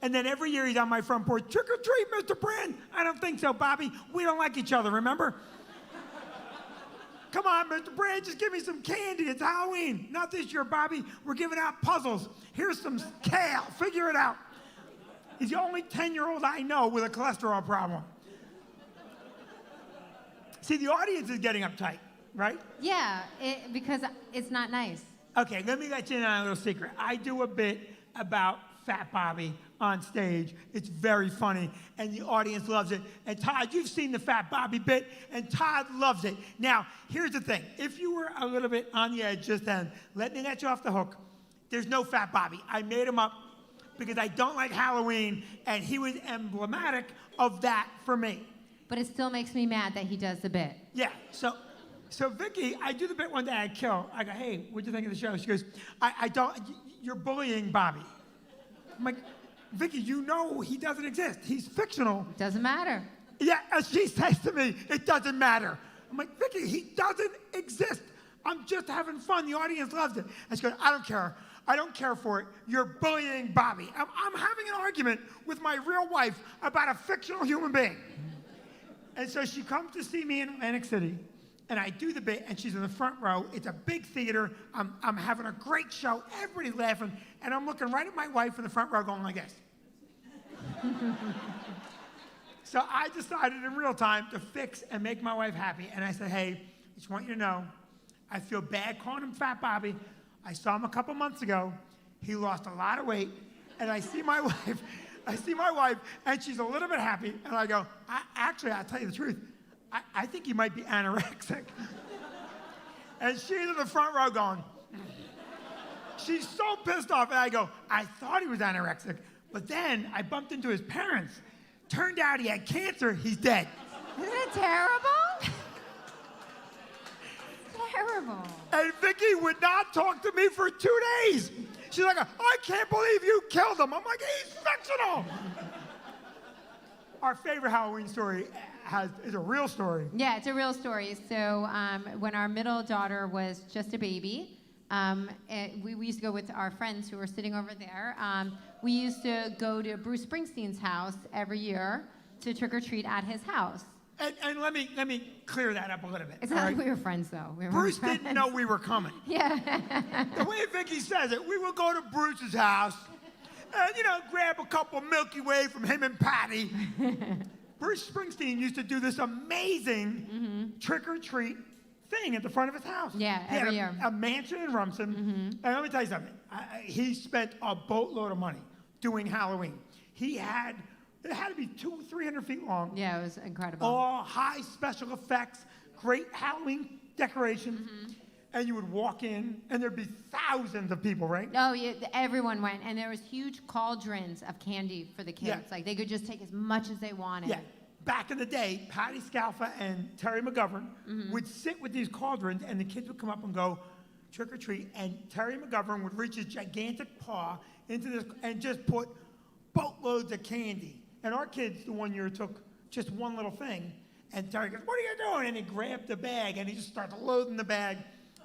Speaker 1: And then every year he's on my front porch, trick or treat, Mr. Brand. I don't think so, Bobby. We don't like each other, remember? Come on, Mr. Brand, just give me some candy. It's Halloween. Not this year, Bobby. We're giving out puzzles. Here's some kale. Figure it out. He's the only 10-year-old I know with a cholesterol problem. See, the audience is getting uptight, right?
Speaker 3: Yeah, because it's not nice.
Speaker 1: Okay, let me let you in on a little secret. I do a bit about Fat Bobby on stage. It's very funny, and the audience loves it. And Todd, you've seen the Fat Bobby bit, and Todd loves it. Now, here's the thing. If you were a little bit on the edge just then, let me let you off the hook. There's no Fat Bobby. I made him up because I don't like Halloween, and he was emblematic of that for me.
Speaker 3: But it still makes me mad that he does the bit.
Speaker 1: Yeah, so Vicki, I do the bit one day, I kill. I go, hey, what'd you think of the show? She goes, I don't, you're bullying Bobby. I'm like, Vicki, you know he doesn't exist. He's fictional.
Speaker 3: Doesn't matter.
Speaker 1: Yeah, as she says to me, it doesn't matter. I'm like, Vicki, he doesn't exist. I'm just having fun. The audience loves it. And she goes, I don't care. I don't care for it. You're bullying Bobby. I'm having an argument with my real wife about a fictional human being. And so she comes to see me in Atlantic City, and I do the bit, and she's in the front row. It's a big theater. I'm having a great show. Everybody's laughing, and I'm looking right at my wife in the front row going like this. So I decided in real time to fix and make my wife happy, and I said, hey, I just want you to know, I feel bad calling him Fat Bobby. I saw him a couple months ago. He lost a lot of weight, and I see my wife, and she's a little bit happy, and I go, actually, I'll tell you the truth. I think he might be anorexic. And she's in the front row going, she's so pissed off, and I go, I thought he was anorexic, but then I bumped into his parents. Turned out he had cancer, he's dead.
Speaker 3: Isn't it terrible? Terrible.
Speaker 1: And Vicki would not talk to me for 2 days. She's like, I can't believe you killed him. I'm like, he's fictional. Our favorite Halloween story is a real story.
Speaker 3: Yeah, it's a real story. So when our middle daughter was just a baby, we used to go with our friends who were sitting over there. We used to go to Bruce Springsteen's house every year to trick-or-treat at his house.
Speaker 1: And let me clear that up a little bit.
Speaker 3: It's not like we were friends, though. We were
Speaker 1: Bruce
Speaker 3: friends.
Speaker 1: didn't know we were coming.
Speaker 3: Yeah.
Speaker 1: The way Vicki says it, we would go to Bruce's house and, grab a couple Milky Way from him and Patty. Bruce Springsteen used to do this amazing trick-or-treat thing at the front of his house.
Speaker 3: Yeah,
Speaker 1: he
Speaker 3: every
Speaker 1: had
Speaker 3: year.
Speaker 1: A mansion in Rumson. And let me tell you something. He spent a boatload of money doing Halloween. It had to be 200-300 feet long.
Speaker 3: Yeah, it was incredible.
Speaker 1: All high special effects, great Halloween decorations. And you would walk in, and there'd be thousands of people, right?
Speaker 3: Oh, yeah, everyone went. And there was huge cauldrons of candy for the kids.
Speaker 1: Yeah.
Speaker 3: Like, they could just take as much as they wanted.
Speaker 1: Yeah. Back in the day, Patty Scalfa and Terry McGovern would sit with these cauldrons, and the kids would come up and go trick or treat, and Terry McGovern would reach his gigantic paw into this and just put boatloads of candy. And our kids, the one year, took just one little thing, and Terry goes, "What are you doing?" And he grabbed the bag, and he just started loading the bag,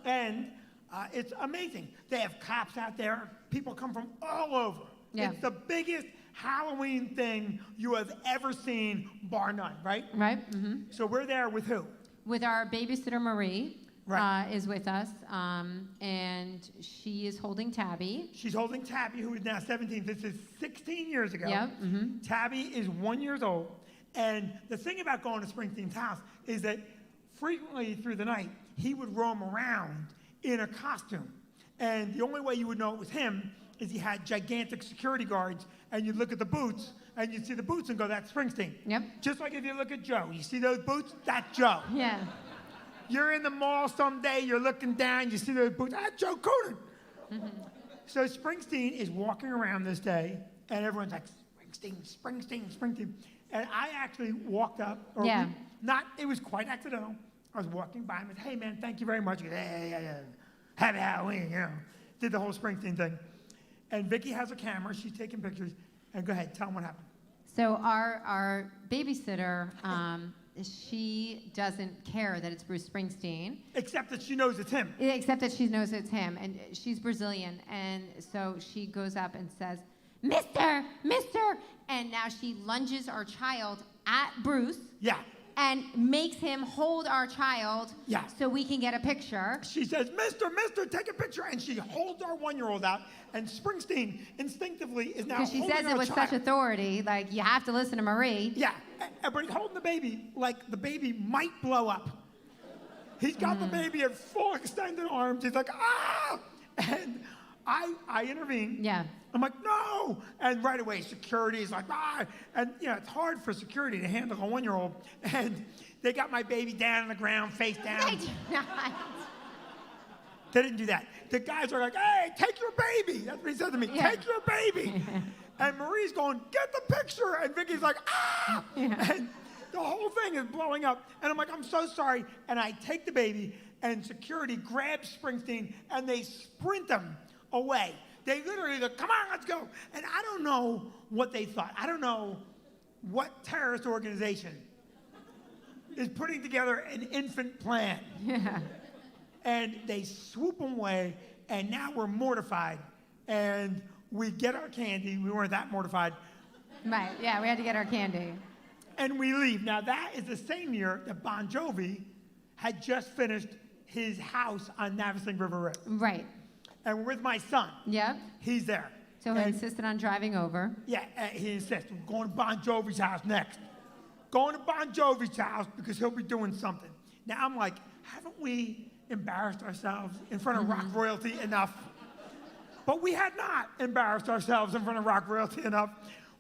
Speaker 1: and it's amazing. They have cops out there. People come from all over.
Speaker 3: Yeah.
Speaker 1: It's the biggest Halloween thing you have ever seen, bar none, right?
Speaker 3: Right?
Speaker 1: So we're there with who?
Speaker 3: With our babysitter, Marie,
Speaker 1: Right.
Speaker 3: is with us, and she is holding Tabby.
Speaker 1: She's holding Tabby, who is now 17. This is 16 years ago.
Speaker 3: Yep.
Speaker 1: Tabby is 1 year old. And the thing about going to Springsteen's house is that frequently through the night, he would roam around in a costume. And the only way you would know it was him is he had gigantic security guards, and you'd look at the boots, and you'd see the boots and go, that's Springsteen.
Speaker 3: Yep.
Speaker 1: Just like if you look at Joe. You see those boots? That's Joe.
Speaker 3: Yeah.
Speaker 1: You're in the mall someday, you're looking down, you see those boots, Joe Coonan. So Springsteen is walking around this day, and everyone's like, Springsteen, Springsteen, Springsteen. And I actually walked up,
Speaker 3: Yeah.
Speaker 1: It was quite accidental. I was walking by him and said, hey man, thank you very much. He goes, yeah. Happy Halloween, Did the whole Springsteen thing. And Vicki has a camera, she's taking pictures. And go ahead, tell them what happened.
Speaker 3: So our babysitter she doesn't care that it's Bruce Springsteen.
Speaker 1: Except that she knows it's him.
Speaker 3: Except that she knows it's him, and she's Brazilian, and so she goes up and says, "Mister, Mister," and now she lunges our child at Bruce.
Speaker 1: Yeah.
Speaker 3: And makes him hold our child.
Speaker 1: Yeah.
Speaker 3: So we can get a picture.
Speaker 1: She says, "Mister, Mister, take a picture," and she holds our 1-year-old out, and Springsteen instinctively is now
Speaker 3: Because she
Speaker 1: holding
Speaker 3: says
Speaker 1: our
Speaker 3: it with
Speaker 1: child.
Speaker 3: such authority, like you have to listen to Marie.
Speaker 1: Yeah, but he's holding the baby like the baby might blow up. He's got the baby in full extended arms. He's like, "Ah!" And I intervene.
Speaker 3: Yeah.
Speaker 1: I'm like, "No!" And right away, security is like, "Ah!" And it's hard for security to handle a 1-year-old. And they got my baby down on the ground, face down.
Speaker 3: They do not.
Speaker 1: They didn't do that. The guys are like, "Hey, take your baby." That's what he said to me.
Speaker 3: Yeah.
Speaker 1: "Take your baby." And Marie's going, "Get the picture." And Vicky's like, "Ah!"
Speaker 3: Yeah.
Speaker 1: And the whole thing is blowing up. And I'm like, "I'm so sorry." And I take the baby, and security grabs Springsteen, and they sprint him away. They literally go, "Come on, let's go." And I don't know what they thought. I don't know what terrorist organization is putting together an infant plan.
Speaker 3: Yeah.
Speaker 1: And they swoop him away, and now we're mortified. And we get our candy. We weren't that mortified.
Speaker 3: Right. Yeah, we had to get our candy.
Speaker 1: And we leave. Now, that is the same year that Bon Jovi had just finished his house on Navasink River Road.
Speaker 3: Right.
Speaker 1: And we're with my son.
Speaker 3: Yep.
Speaker 1: He's there.
Speaker 3: So he
Speaker 1: And-
Speaker 3: insisted on driving over.
Speaker 1: Yeah, he insists. We're going to Bon Jovi's house next. Going to Bon Jovi's house because he'll be doing something. Now, I'm like, haven't we embarrassed ourselves in front of rock royalty enough? But we had not embarrassed ourselves in front of rock royalty enough.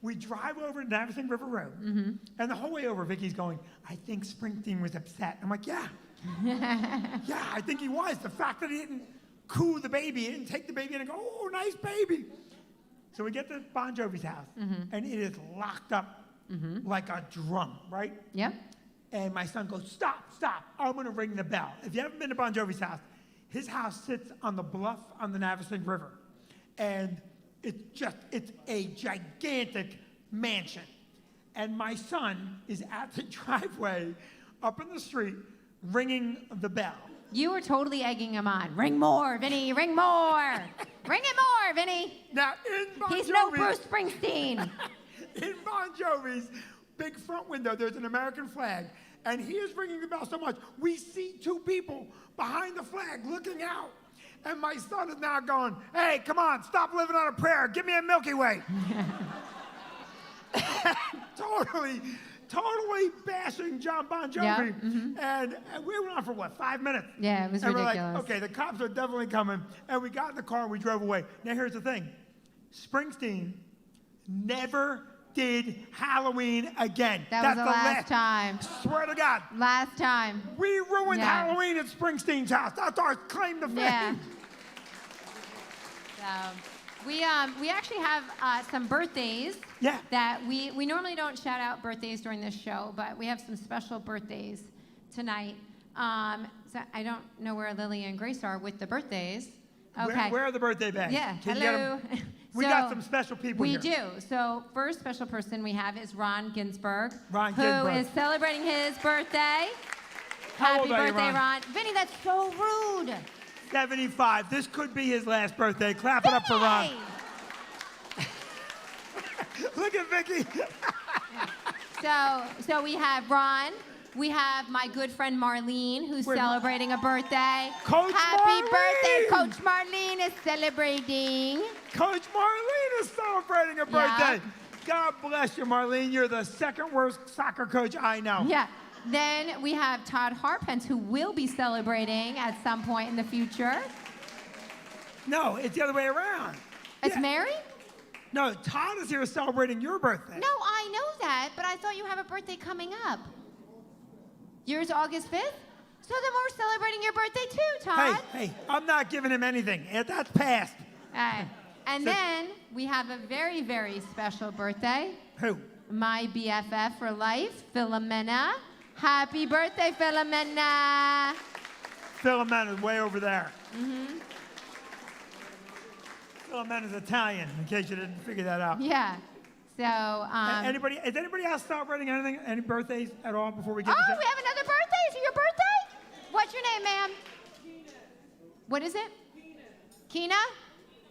Speaker 1: We drive over to Navasink River Road. And the whole way over, Vicky's going, "I think Springsteen was upset." I'm like, "Yeah." Yeah, I think he was. The fact that he didn't coo the baby, he didn't take the baby in and go, "Oh, nice baby." So we get to Bon Jovi's house, and it is locked up like a drum, right?
Speaker 3: Yep.
Speaker 1: And my son goes, "Stop, stop. I'm going to ring the bell." If you haven't been to Bon Jovi's house, his house sits on the bluff on the Navasink River. And it's a gigantic mansion. And my son is at the driveway up in the street ringing the bell.
Speaker 3: You were totally egging him on. Ring more, Vinny. Ring more. Ring it more, Vinny.
Speaker 1: Now, in Bon
Speaker 3: He's no
Speaker 1: Jovi's,
Speaker 3: Bruce Springsteen.
Speaker 1: in Bon Jovi's big front window, there's an American flag. And he is ringing the bell so much, we see 2 people behind the flag looking out. And my son is now going, "Hey, come on, stop living on a prayer. Give me a Milky Way." totally bashing John Bon Jovi.
Speaker 3: Yeah,
Speaker 1: And we went on for what, 5 minutes?
Speaker 3: Yeah, it was
Speaker 1: and
Speaker 3: ridiculous.
Speaker 1: We're like, okay, the cops are definitely coming. And we got in the car and we drove away. Now here's the thing. Springsteen never did Halloween again.
Speaker 3: That
Speaker 1: That's
Speaker 3: was the last time.
Speaker 1: Swear to God.
Speaker 3: Last time.
Speaker 1: We ruined
Speaker 3: Yeah.
Speaker 1: Halloween at Springsteen's house. That's our claim to fame.
Speaker 3: Yeah. So we actually have some birthdays.
Speaker 1: Yeah.
Speaker 3: That we normally don't shout out birthdays during this show, but we have some special birthdays tonight. So I don't know where Lily and Grace are with the birthdays. Okay.
Speaker 1: Where are the birthday bags?
Speaker 3: Yeah.
Speaker 1: Can you get
Speaker 3: Hello.
Speaker 1: 'em? We got some special people
Speaker 3: We
Speaker 1: here.
Speaker 3: do. So first special person we have is Ron Ginsberg,
Speaker 1: Ron
Speaker 3: who
Speaker 1: Ginsberg.
Speaker 3: is celebrating his birthday.
Speaker 1: How
Speaker 3: Happy
Speaker 1: old are you,
Speaker 3: birthday,
Speaker 1: Ron?
Speaker 3: Ron. Vinny, that's so rude.
Speaker 1: 75. This could be his last birthday. Clap it up for Ron.
Speaker 3: Vinny!
Speaker 1: Look at Vicki.
Speaker 3: So we have Ron. We have my good friend Marlene, who's
Speaker 1: Wait,
Speaker 3: celebrating a birthday.
Speaker 1: Coach
Speaker 3: Happy
Speaker 1: Marlene!
Speaker 3: birthday, Coach Marlene is celebrating.
Speaker 1: Coach Marlene is celebrating a birthday. God bless you, Marlene. You're the second worst soccer coach I know.
Speaker 3: Yeah. Then we have Todd Harpence, who will be celebrating at some point in the future.
Speaker 1: No, it's the other way around.
Speaker 3: It's
Speaker 1: Yeah.
Speaker 3: Mary?
Speaker 1: No, Todd is here celebrating your birthday.
Speaker 3: No, I know that, but I thought you have a birthday coming up. Yours August 5th? So then we're celebrating your birthday too, Todd.
Speaker 1: Hey, I'm not giving him anything. That's past.
Speaker 3: All right. And
Speaker 1: So-
Speaker 3: then we have a very, very special birthday.
Speaker 1: Who?
Speaker 3: My BFF for life, Philomena. Happy birthday, Philomena.
Speaker 1: Philomena's way over there. Philomena's Italian, in case you didn't figure that out.
Speaker 3: Yeah. So,
Speaker 1: Anybody? Is anybody else celebrating anything? Any birthdays at all before we get?
Speaker 3: oh, we have another birthday. Is it your birthday? What's your name, ma'am? What is it? Keena.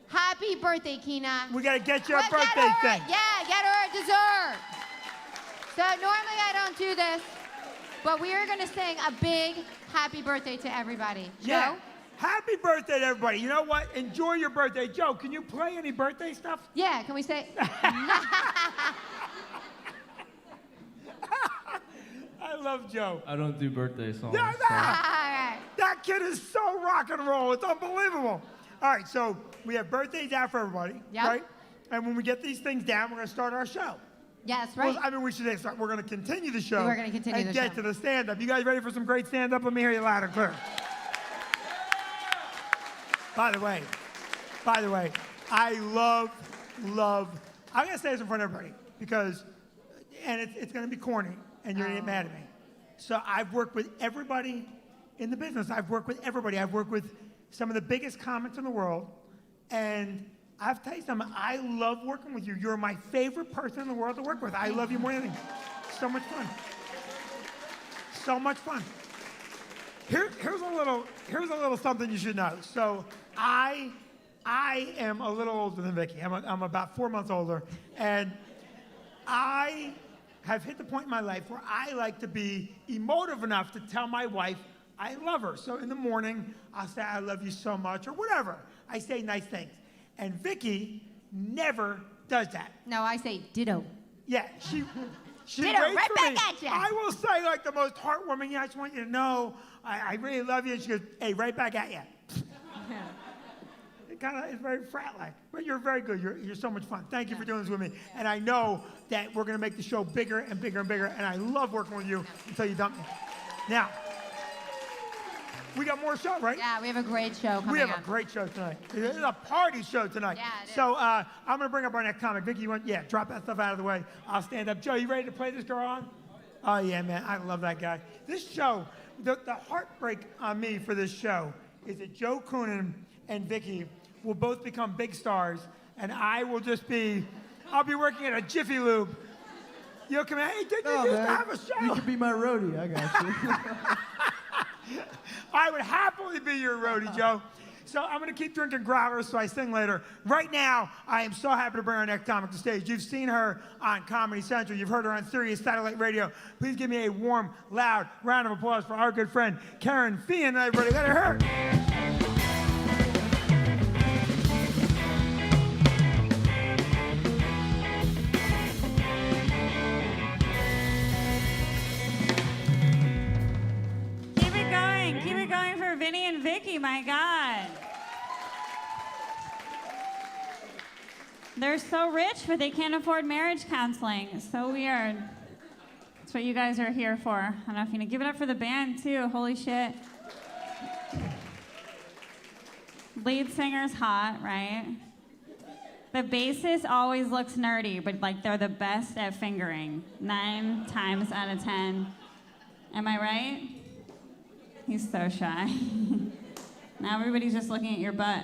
Speaker 3: Happy birthday, Keena.
Speaker 1: We gotta get you a
Speaker 3: Well,
Speaker 1: birthday
Speaker 3: get her,
Speaker 1: thing.
Speaker 3: Yeah, get her a dessert. So normally I don't do this, but we are gonna sing a big happy birthday to everybody.
Speaker 1: Yeah.
Speaker 3: Joe?
Speaker 1: Happy birthday to everybody. You know what? Enjoy your birthday. Joe, can you play any birthday stuff?
Speaker 3: Yeah, can we say?
Speaker 1: I love Joe.
Speaker 4: I don't do birthday songs.
Speaker 1: Yeah,
Speaker 4: so-
Speaker 3: All right.
Speaker 1: That kid is so rock and roll. It's unbelievable. All right, so we have birthdays out for everybody,
Speaker 3: Yep.
Speaker 1: right? And when we get these things down, we're going to start our show.
Speaker 3: Yeah, that's right.
Speaker 1: Well, I mean, we should start. We're going to continue the show.
Speaker 3: We're gonna continue
Speaker 1: and
Speaker 3: the
Speaker 1: get
Speaker 3: show.
Speaker 1: to the stand-up. You guys ready for some great stand-up? Let me hear you loud and clear. By the way, I love, I'm going to say this in front of everybody because, and it's going to be corny, and you're going to get mad at me. So I've worked with everybody in the business. I've worked with everybody. I've worked with some of the biggest comics in the world, and I have to tell you something. I love working with you. You're my favorite person in the world to work with. I love you more than anything. So much fun. So much fun. Here's a little something you should know. So I am a little older than Vicki. I'm about 4 months older, and I have hit the point in my life where I like to be emotive enough to tell my wife I love her. So in the morning, I'll say I love you so much, or whatever. I say nice things. And Vicki never does that.
Speaker 3: No, I say ditto.
Speaker 1: Yeah, she
Speaker 3: Ditto,
Speaker 1: waits
Speaker 3: right
Speaker 1: for
Speaker 3: back
Speaker 1: me.
Speaker 3: at ya.
Speaker 1: I will say like the most heartwarming, yeah, I just want you to know I really love you. And she goes, hey, right back at you. It's very frat-like, but you're very good. You're so much fun. Thank you for doing this with me. And I know that we're going to make the show bigger and bigger and bigger, and I love working with you until you dump me. Now, we got more show, right?
Speaker 3: Yeah, we have a great show coming
Speaker 1: We have
Speaker 3: up.
Speaker 1: a great show tonight. It's a party show tonight.
Speaker 3: Yeah, it is.
Speaker 1: So I'm going to bring up our next comic. Vicki, drop that stuff out of the way. I'll stand up. Joe, you ready to play this girl on? Oh, yeah, man. I love that guy. This show, the heartbreak on me for this show is that Joe Coonan and Vicki will both become big stars, and I will just I'll be working at a Jiffy Lube. You'll come in, hey, did you used to have a show?
Speaker 5: You could be my roadie. I got you.
Speaker 1: I would happily be your roadie, Joe. So I'm going to keep drinking growlers so I sing later. Right now, I am so happy to bring our next comic to stage. You've seen her on Comedy Central. You've heard her on Sirius Satellite Radio. Please give me a warm, loud round of applause for our good friend, Karen Fian. Everybody, let her hear.
Speaker 6: Keep it going for Vinnie and Vicki, my God. They're so rich, but they can't afford marriage counseling. It's so weird. That's what you guys are here for. I don't know if you know. Give it up for the band, too. Holy shit. Lead singer's hot, right? The bassist always looks nerdy, but like they're the best at fingering. 9 times out of 10. Am I right? He's so shy. Now everybody's just looking at your butt.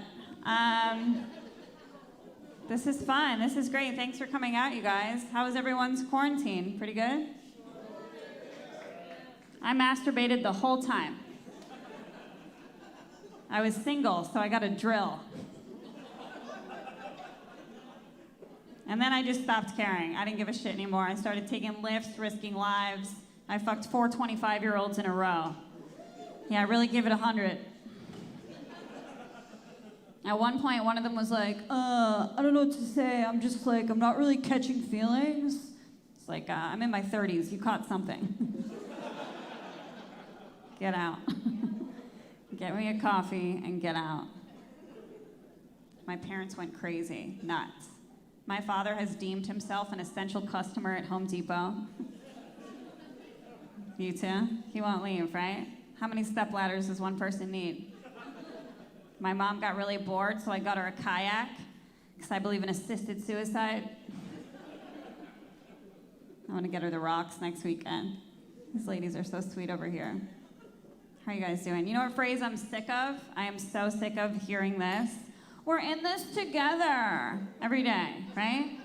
Speaker 6: This is fun. This is great. Thanks for coming out, you guys. How was everyone's quarantine? Pretty good? I masturbated the whole time. I was single, so I got a drill. And then I just stopped caring. I didn't give a shit anymore. I started taking lifts, risking lives. I fucked 4 25-year-olds in a row. Yeah, I really give it 100. At one point, one of them was like, I don't know what to say. I'm just like, I'm not really catching feelings. It's like, I'm in my 30s. You caught something. Get out. Get me a coffee and get out. My parents went crazy, nuts. My father has deemed himself an essential customer at Home Depot. You too? He won't leave, right? How many stepladders does one person need? My mom got really bored, so I got her a kayak, because I believe in assisted suicide. I want to get her the rocks next weekend. These ladies are so sweet over here. How are you guys doing? You know what phrase I'm sick of? I am so sick of hearing this. We're in this together every day, right?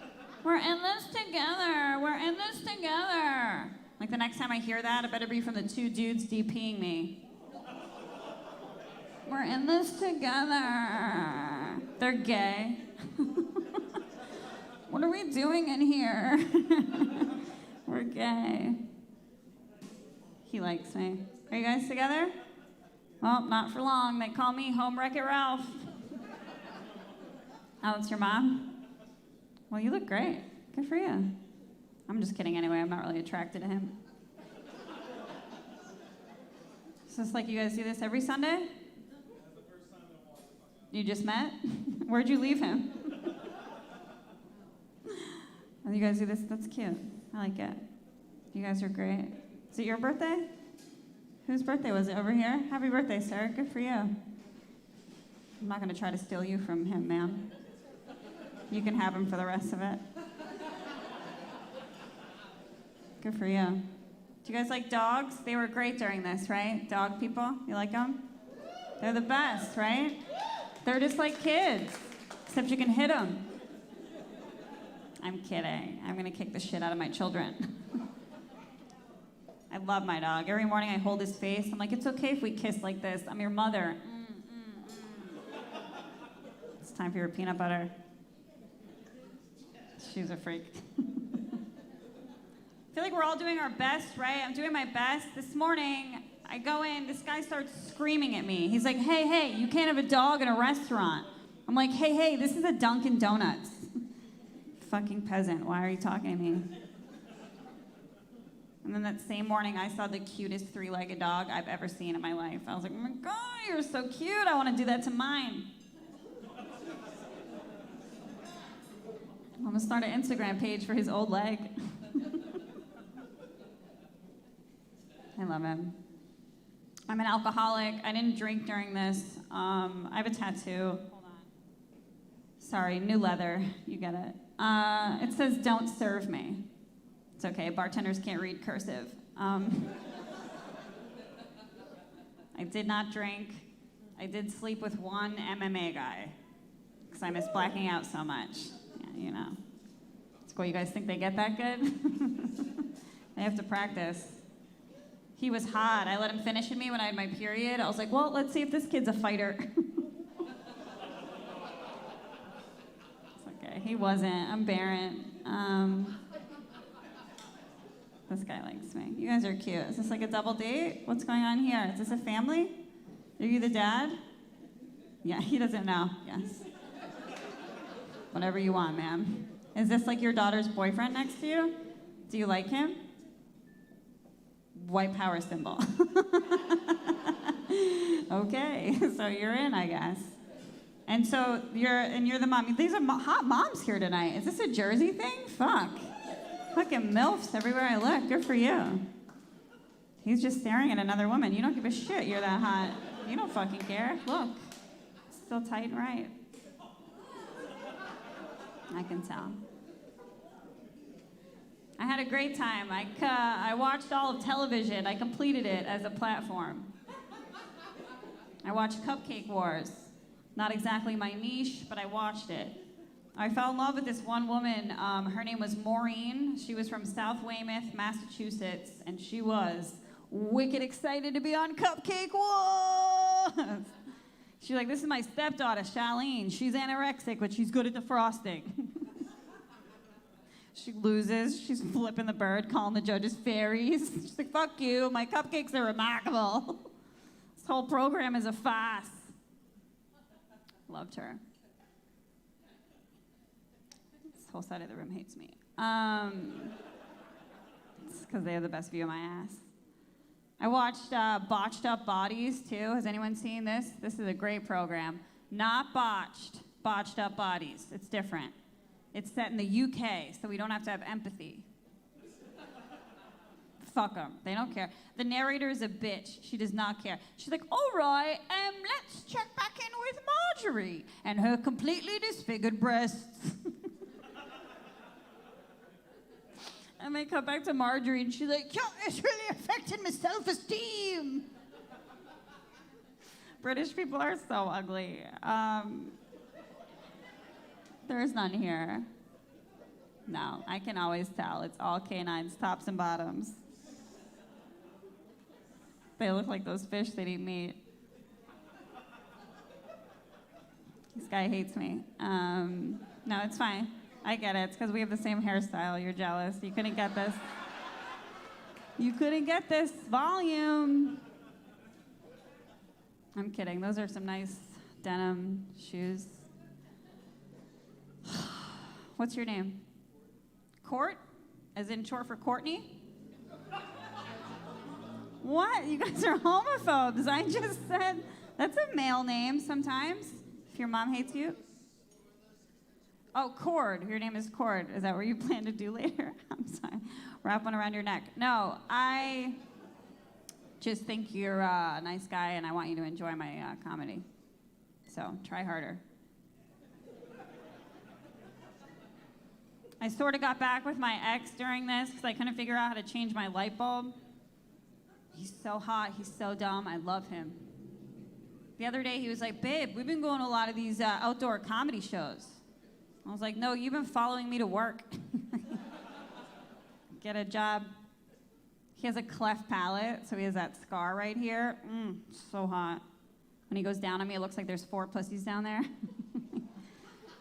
Speaker 6: We're in this together. We're in this together. Like the next time I hear that, it better be from the two dudes DPing me. We're in this together. They're gay. What are we doing in here? We're gay. He likes me. Are you guys together? Well, not for long. They call me Home Wreck-It Ralph. Oh, it's your mom? Well, you look great. Good for you. I'm just kidding anyway. I'm not really attracted to him. Is this like you guys do this every Sunday? You just met? Where'd you leave him? Oh, you guys do this? That's cute. I like it. You guys are great. Is it your birthday? Whose birthday was it? Over here? Happy birthday, sir. Good for you. I'm not going to try to steal you from him, ma'am. You can have him for the rest of it. Good for you. Do you guys like dogs? They were great during this, right? Dog people? You like them? They're the best, right? They're just like kids, except you can hit them. I'm kidding. I'm going to kick the shit out of my children. I love my dog. Every morning I hold his face. I'm like, it's okay if we kiss like this. I'm your mother. It's time for your peanut butter. She's a freak. I feel like we're all doing our best, right? I'm doing my best. This morning, I go in, this guy starts screaming at me. He's like, hey, you can't have a dog in a restaurant. I'm like, hey, this is a Dunkin' Donuts. Fucking peasant, why are you talking to me? And then that same morning, I saw the cutest three-legged dog I've ever seen in my life. I was like, oh my God, you're so cute. I want to do that to mine. I'm gonna start an Instagram page for his old leg. I love him. I'm an alcoholic. I didn't drink during this. I have a tattoo. Hold on. Sorry, new leather. You get it. It says, don't serve me. It's okay, bartenders can't read cursive. I did not drink. I did sleep with one MMA guy, because I miss blacking out so much. Yeah, you know. It's cool, you guys think they get that good? They have to practice. He was hot. I let him finish in me when I had my period. I was like, well, let's see if this kid's a fighter. It's okay, he wasn't. I'm barren. This guy likes me. You guys are cute. Is this like a double date? What's going on here? Is this a family? Are you the dad? Yeah, he doesn't know. Yes. Whatever you want, ma'am. Is this like your daughter's boyfriend next to you? Do you like him? White power symbol. Okay, so you're in, I guess. And so you're the mom. These are hot moms here tonight. Is this a Jersey thing? Fuck. Fucking MILFs everywhere I look. Good for you. He's just staring at another woman. You don't give a shit. You're that hot. You don't fucking care. Look. It's still tight and right. I can tell. I had a great time. I watched all of television. I completed it as a platform. I watched Cupcake Wars. Not exactly my niche, but I watched it. I fell in love with this one woman. Her name was Maureen. She was from South Weymouth, Massachusetts, and she was wicked excited to be on Cupcake Wars. She's like, this is my stepdaughter, Charlene. She's anorexic, but she's good at the frosting. She loses. She's flipping the bird, calling the judges fairies. She's like, fuck you. My cupcakes are remarkable. This whole program is a farce. Loved her. This whole side of the room hates me. It's because they have the best view of my ass. I watched Botched Up Bodies, too. Has anyone seen this? This is a great program. Not botched, Botched Up Bodies. It's different. It's set in the UK, so we don't have to have empathy. Fuck them. They don't care. The narrator is a bitch. She does not care. She's like, all right, let's check back in with Marjorie and her completely disfigured breasts. And they come back to Marjorie, and she's like, yeah, it's really affecting my self-esteem. British people are so ugly. There's none here. No, I can always tell. It's all canines, tops and bottoms. They look like those fish that eat meat. This guy hates me. No, it's fine. I get it. It's because we have the same hairstyle. You're jealous. You couldn't get this. You couldn't get this volume. I'm kidding. Those are some nice denim shoes. What's your name? Court? As in short for Courtney? What? You guys are homophobes. I just said that's a male name sometimes. If your mom hates you. Oh, Cord. Your name is Cord. Is that what you plan to do later? I'm sorry. Wrap one around your neck. No, I just think you're a nice guy, and I want you to enjoy my comedy. So try harder. I sort of got back with my ex during this because I couldn't figure out how to change my light bulb. He's so hot. He's so dumb. I love him. The other day, he was like, babe, we've been going to a lot of these outdoor comedy shows. I was like, no, you've been following me to work. Get a job. He has a cleft palate, so he has that scar right here. So hot. When he goes down on me, it looks like there's 4 pussies down there.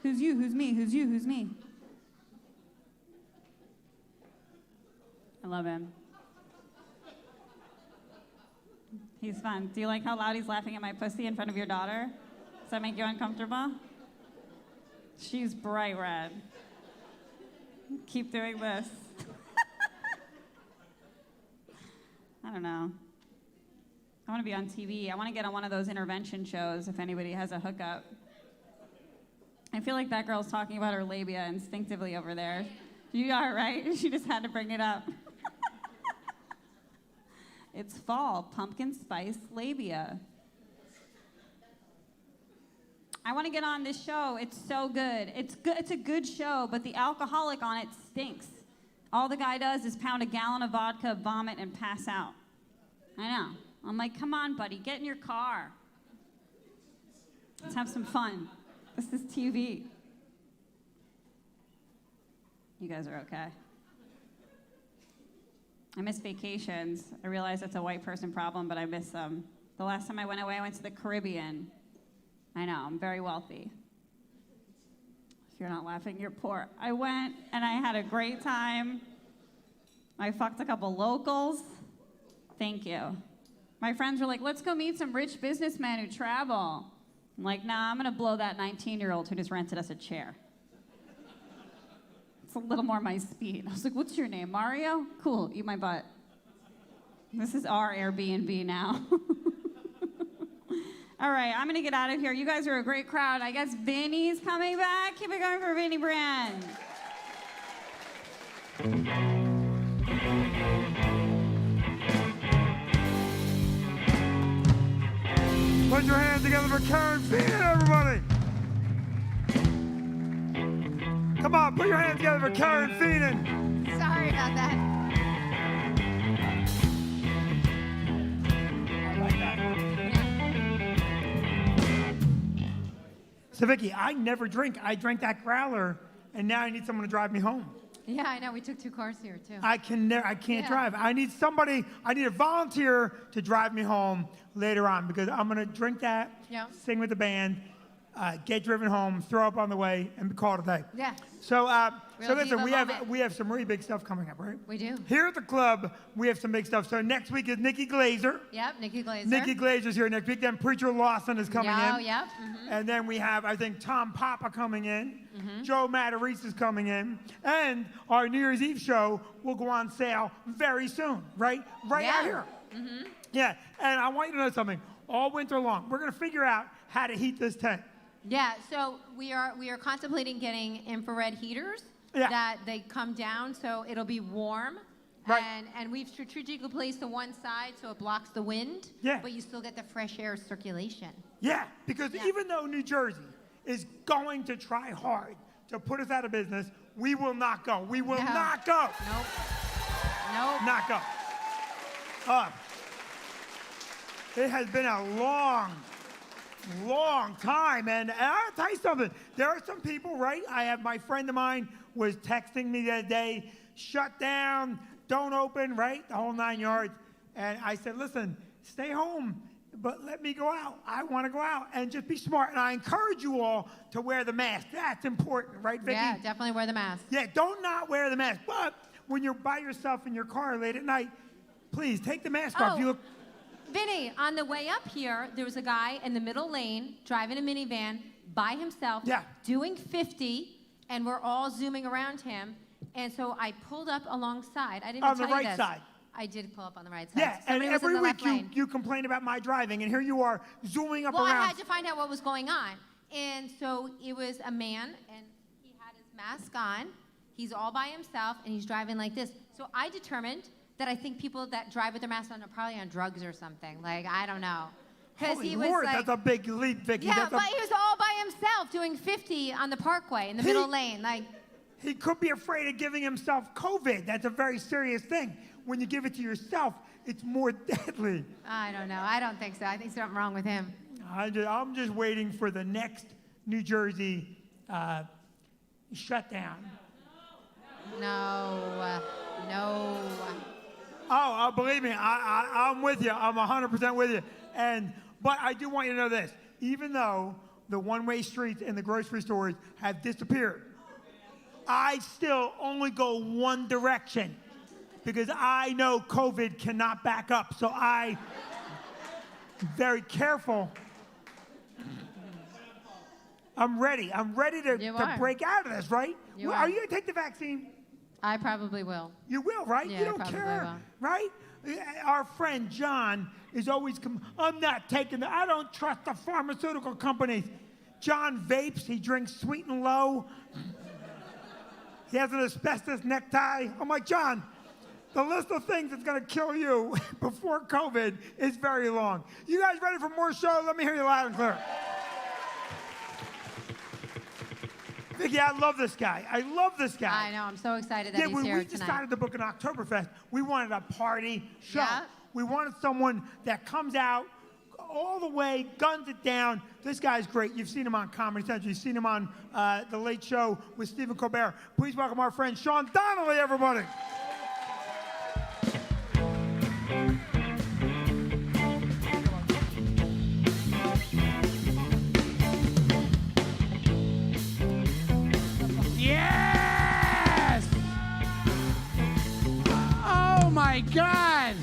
Speaker 6: Who's you? Who's me? Who's you? Who's me? I love him. He's fun. Do you like how loud he's laughing at my pussy in front of your daughter? Does that make you uncomfortable? She's bright red. Keep doing this. I don't know. I want to be on TV. I want to get on one of those intervention shows if anybody has a hookup. I feel like that girl's talking about her labia instinctively over there. You are, right? She just had to bring it up. It's fall, pumpkin spice labia. I want to get on this show. It's so good. It's good. It's a good show, but the alcoholic on it stinks. All the guy does is pound a gallon of vodka, vomit, and pass out. I know. I'm like, come on, buddy, get in your car. Let's have some fun. This is TV. You guys are okay. I miss vacations. I realize that's a white person problem, but I miss them. The last time I went away, I went to the Caribbean. I know, I'm very wealthy. If you're not laughing, you're poor. I went and I had a great time. I fucked a couple locals. Thank you. My friends were like, let's go meet some rich businessmen who travel. I'm like, nah, I'm gonna blow that 19-year-old who just rented us a chair. It's a little more my speed. I was like, what's your name, Mario? Cool, eat my butt. This is our Airbnb now. All right, I'm gonna get out of here. You guys are a great crowd. I guess Vinnie's coming back. Keep it going for Vinnie Brand.
Speaker 1: Put your hands together for Karen Feenan, everybody. Come on, put your hands together for Karen Feenan.
Speaker 3: Sorry about that.
Speaker 1: I like that. So, Vicki, I never drink. I drank that growler, and now I need someone to drive me home.
Speaker 3: Yeah, I know. We took 2 cars here, too.
Speaker 1: I can't drive. I need a volunteer to drive me home later on because I'm going to drink that, sing with the band, get driven home, throw up on the way, and call it a day.
Speaker 3: Yeah.
Speaker 1: So,
Speaker 3: Real
Speaker 1: listen,
Speaker 3: diva
Speaker 1: we have some really big stuff coming up, right?
Speaker 3: We do.
Speaker 1: Here at the club, we have some big stuff. So next week is Nikki Glazer.
Speaker 3: Yep, Nikki Glazer.
Speaker 1: Nikki Glazer's here next week. Then Preacher Lawson is coming in.
Speaker 3: Yep.
Speaker 1: And then we have, I think, Tom Papa coming in. Joe Matarese is coming in. And our New Year's Eve show will go on sale very soon, right? Right out here. Yeah, and I want you to know something. All winter long, we're going to figure out how to heat this tent.
Speaker 3: Yeah, so we are contemplating getting infrared heaters that they come down so it'll be warm.
Speaker 1: Right.
Speaker 3: And we've strategically placed to one side so it blocks the wind, but you still get the fresh air circulation.
Speaker 1: Yeah, because even though New Jersey is going to try hard to put us out of business, we will not go. We will not go.
Speaker 3: Nope.
Speaker 1: Not go. It has been a long long time. And I'll tell you something. There are some people, right? I have my friend of mine was texting me the other day, shut down, don't open, right? The whole 9 yards. And I said, listen, stay home, but let me go out. I want to go out and just be smart. And I encourage you all to wear the mask. That's important, right, Vicki?
Speaker 3: Yeah, definitely wear the mask.
Speaker 1: Yeah, don't not wear the mask. But when you're by yourself in your car late at night, please take the mask off. You look.
Speaker 3: Vinny, on the way up here, there was a guy in the middle lane driving a minivan by himself, doing 50, and we're all zooming around him. And so I pulled up alongside. I didn't
Speaker 1: On
Speaker 3: tell
Speaker 1: the
Speaker 3: you
Speaker 1: right
Speaker 3: this.
Speaker 1: side.
Speaker 3: I did pull up on the right side.
Speaker 1: Yeah,
Speaker 3: Somebody
Speaker 1: and
Speaker 3: was in
Speaker 1: every
Speaker 3: the left
Speaker 1: week
Speaker 3: lane.
Speaker 1: you complain about my driving, and here you are zooming up
Speaker 3: Well,
Speaker 1: around.
Speaker 3: I had to find out what was going on. And so it was a man, and he had his mask on. He's all by himself, and he's driving like this. So I determined that I think people that drive with their masks on are probably on drugs or something. Like, I don't know. Because
Speaker 1: Holy
Speaker 3: he was
Speaker 1: Lord,
Speaker 3: like,
Speaker 1: that's a big leap, Vicki.
Speaker 3: yeah,
Speaker 1: That's
Speaker 3: but he was all by himself doing 50 on the parkway in the middle lane. Like,
Speaker 1: he could be afraid of giving himself COVID. That's a very serious thing. When you give it to yourself, it's more deadly.
Speaker 3: I don't know. I don't think so. I think something wrong with him.
Speaker 1: I'm just waiting for the next New Jersey shutdown.
Speaker 3: No.
Speaker 1: Oh, believe me, I'm with you. I'm 100% with you. But I do want you to know this. Even though the one-way streets in the grocery stores have disappeared, I still only go one direction because I know COVID cannot back up. So I'm very careful. I'm ready. I'm ready to break out of this, right? Are you going to take the vaccine?
Speaker 3: I probably will.
Speaker 1: You will, right?
Speaker 3: Yeah,
Speaker 1: you don't
Speaker 3: I probably
Speaker 1: care,
Speaker 3: will.
Speaker 1: right? Our friend John is always, I'm not taking I don't trust the pharmaceutical companies. John vapes, he drinks Sweet and Low. He has an asbestos necktie. I'm like, John, the list of things that's going to kill you before COVID is very long. You guys ready for more show? Let me hear you loud and clear. Vicki, I love this guy. I love this guy.
Speaker 3: I know. I'm so excited that he's
Speaker 1: when
Speaker 3: here
Speaker 1: we
Speaker 3: tonight.
Speaker 1: decided to book an Oktoberfest, we wanted a party show.
Speaker 3: Yeah.
Speaker 1: We wanted someone that comes out all the way, guns it down. This guy's great. You've seen him on Comedy Central. You've seen him on The Late Show with Stephen Colbert. Please welcome our friend Sean Donnelly, everybody.
Speaker 7: Yes! Oh my God!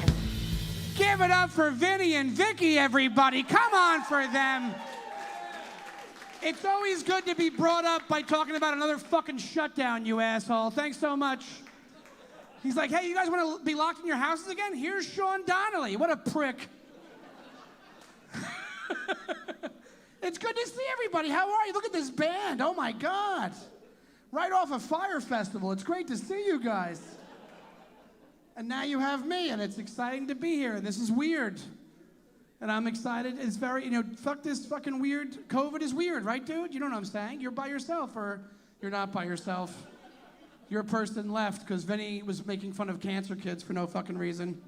Speaker 7: Give it up for Vinnie and Vicki, everybody. Come on for them. It's always good to be brought up by talking about another fucking shutdown, you asshole. Thanks so much. He's like, hey, you guys want to be locked in your houses again? Here's Sean Donnelly. What a prick. It's good to see everybody. How are you? Look at this band. Oh my God. Right off a Fire Festival. It's great to see you guys. And now you have me, and it's exciting to be here. This is weird. And I'm excited. It's very, fuck this fucking weird. COVID is weird, right, dude? You know what I'm saying? You're by yourself, or you're not by yourself. Your person left because Vinnie was making fun of cancer kids for no fucking reason.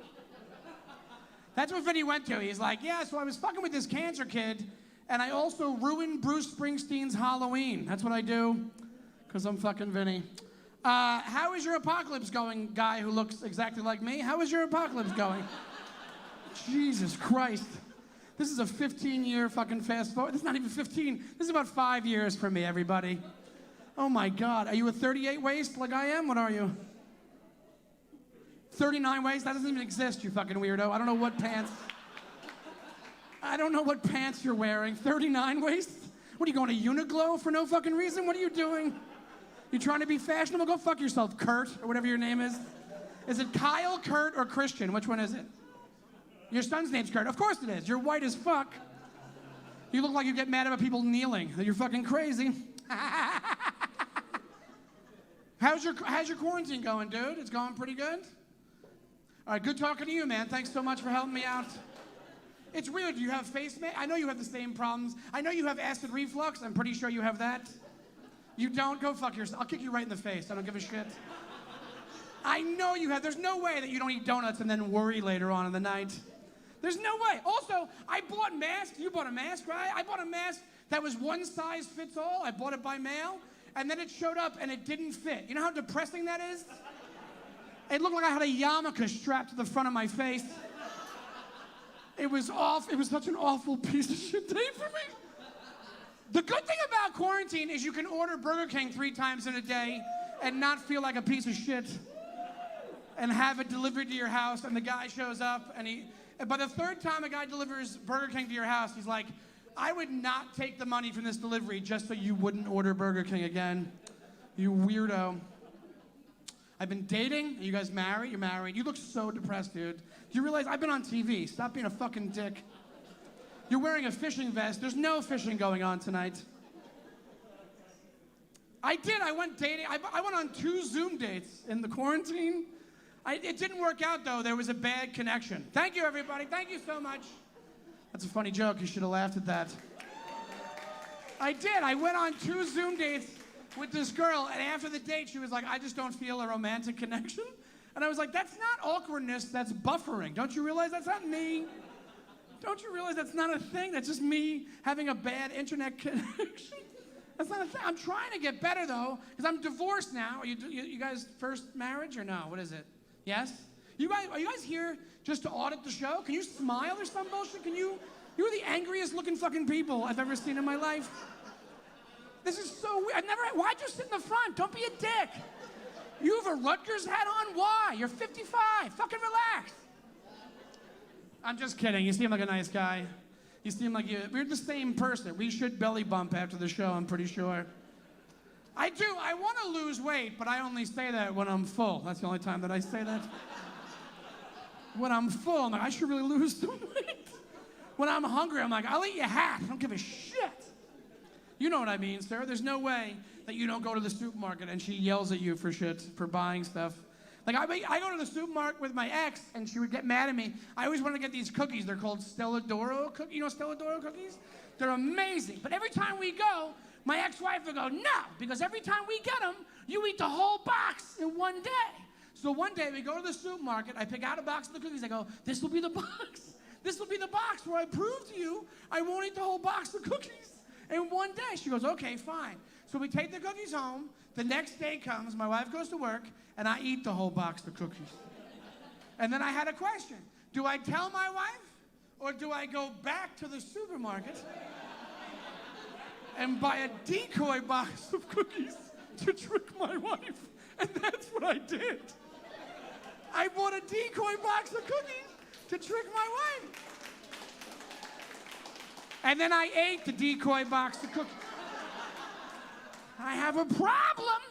Speaker 7: That's what Vinnie went to. He's like, yeah, so I was fucking with this cancer kid, and I also ruined Bruce Springsteen's Halloween. That's what I do, because I'm fucking Vinnie. How is your apocalypse going, guy who looks exactly like me? How is your apocalypse going? Jesus Christ. This is a 15-year fucking fast forward. This is not even 15. This is about 5 years for me, everybody. Oh my God. Are you a 38 waist like I am? What are you? 39 waist? That doesn't even exist, you fucking weirdo. I don't know what pants you're wearing. 39 waist? What, are you going to Uniqlo for no fucking reason? What are you doing? You trying to be fashionable? Go fuck yourself, Kurt, or whatever your name is. Is it Kyle, Kurt, or Christian? Which one is it? Your son's name's Kurt. Of course it is. You're white as fuck. You look like you get mad about people kneeling. You're fucking crazy. How's your quarantine going, dude? It's going pretty good? All right, good talking to you, man. Thanks so much for helping me out. It's weird. Do you have face mask? I know you have the same problems. I know you have acid reflux. I'm pretty sure you have that. You don't? Go fuck yourself. I'll kick you right in the face. I don't give a shit. I know you have. There's no way that you don't eat donuts and then worry later on in the night. There's no way. Also, I bought masks. You bought a mask, right? I bought a mask that was one size fits all. I bought it by mail, and then it showed up and it didn't fit. You know how depressing that is? It looked like I had a yarmulke strapped to the front of my face. It was awful. It was such an awful piece of shit day for me. The good thing about quarantine is you can order Burger King 3 times in a day and not feel like a piece of shit and have it delivered to your house, and the guy shows up, and by the 3rd time a guy delivers Burger King to your house, he's like, I would not take the money from this delivery just so you wouldn't order Burger King again. You weirdo. I've been dating. Are you guys married? You're married. You look so depressed, dude. Do you realize I've been on TV? Stop being a fucking dick. You're wearing a fishing vest. There's no fishing going on tonight. I did. I went dating. I went on 2 Zoom dates in the quarantine. It didn't work out, though. There was a bad connection. Thank you, everybody. Thank you so much. That's a funny joke. You should have laughed at that. I did. I went on 2 Zoom dates with this girl, and after the date, she was like, I just don't feel a romantic connection. And I was like, that's not awkwardness, that's buffering. Don't you realize that's not me? Don't you realize that's not a thing? That's just me having a bad internet connection. That's not a thing. I'm trying to get better, though, because I'm divorced now. Are you guys first marriage or no? What is it? Yes? Are you guys here just to audit the show? Can you smile or some bullshit? You're the angriest looking fucking people I've ever seen in my life. This is so weird. Why'd you sit in the front? Don't be a dick. You have a Rutgers hat on? Why? You're 55. Fucking relax. I'm just kidding. You seem like a nice guy. You seem like we're the same person. We should belly bump after the show, I'm pretty sure. I do. I want to lose weight, but I only say that when I'm full. That's the only time that I say that. When I'm full, I'm like, I should really lose some weight. When I'm hungry, I'm like, I'll eat your hat. I don't give a shit. You know what I mean, sir. There's no way that you don't go to the supermarket and she yells at you for shit, for buying stuff. Like, I go to the supermarket with my ex, and she would get mad at me. I always want to get these cookies. They're called Stelladoro cookies. You know Stelladoro cookies? They're amazing. But every time we go, my ex-wife would go, no, because every time we get them, you eat the whole box in one day. So one day, we go to the supermarket. I pick out a box of the cookies. I go, this will be the box. This will be the box where I prove to you I won't eat the whole box of cookies in one day. She goes, okay, fine. So we take the cookies home. The next day comes, my wife goes to work, and I eat the whole box of cookies. And then I had a question. Do I tell my wife, or do I go back to the supermarket and buy a decoy box of cookies to trick my wife? And that's what I did. I bought a decoy box of cookies to trick my wife. And then I ate the decoy box of cookies. I have a problem.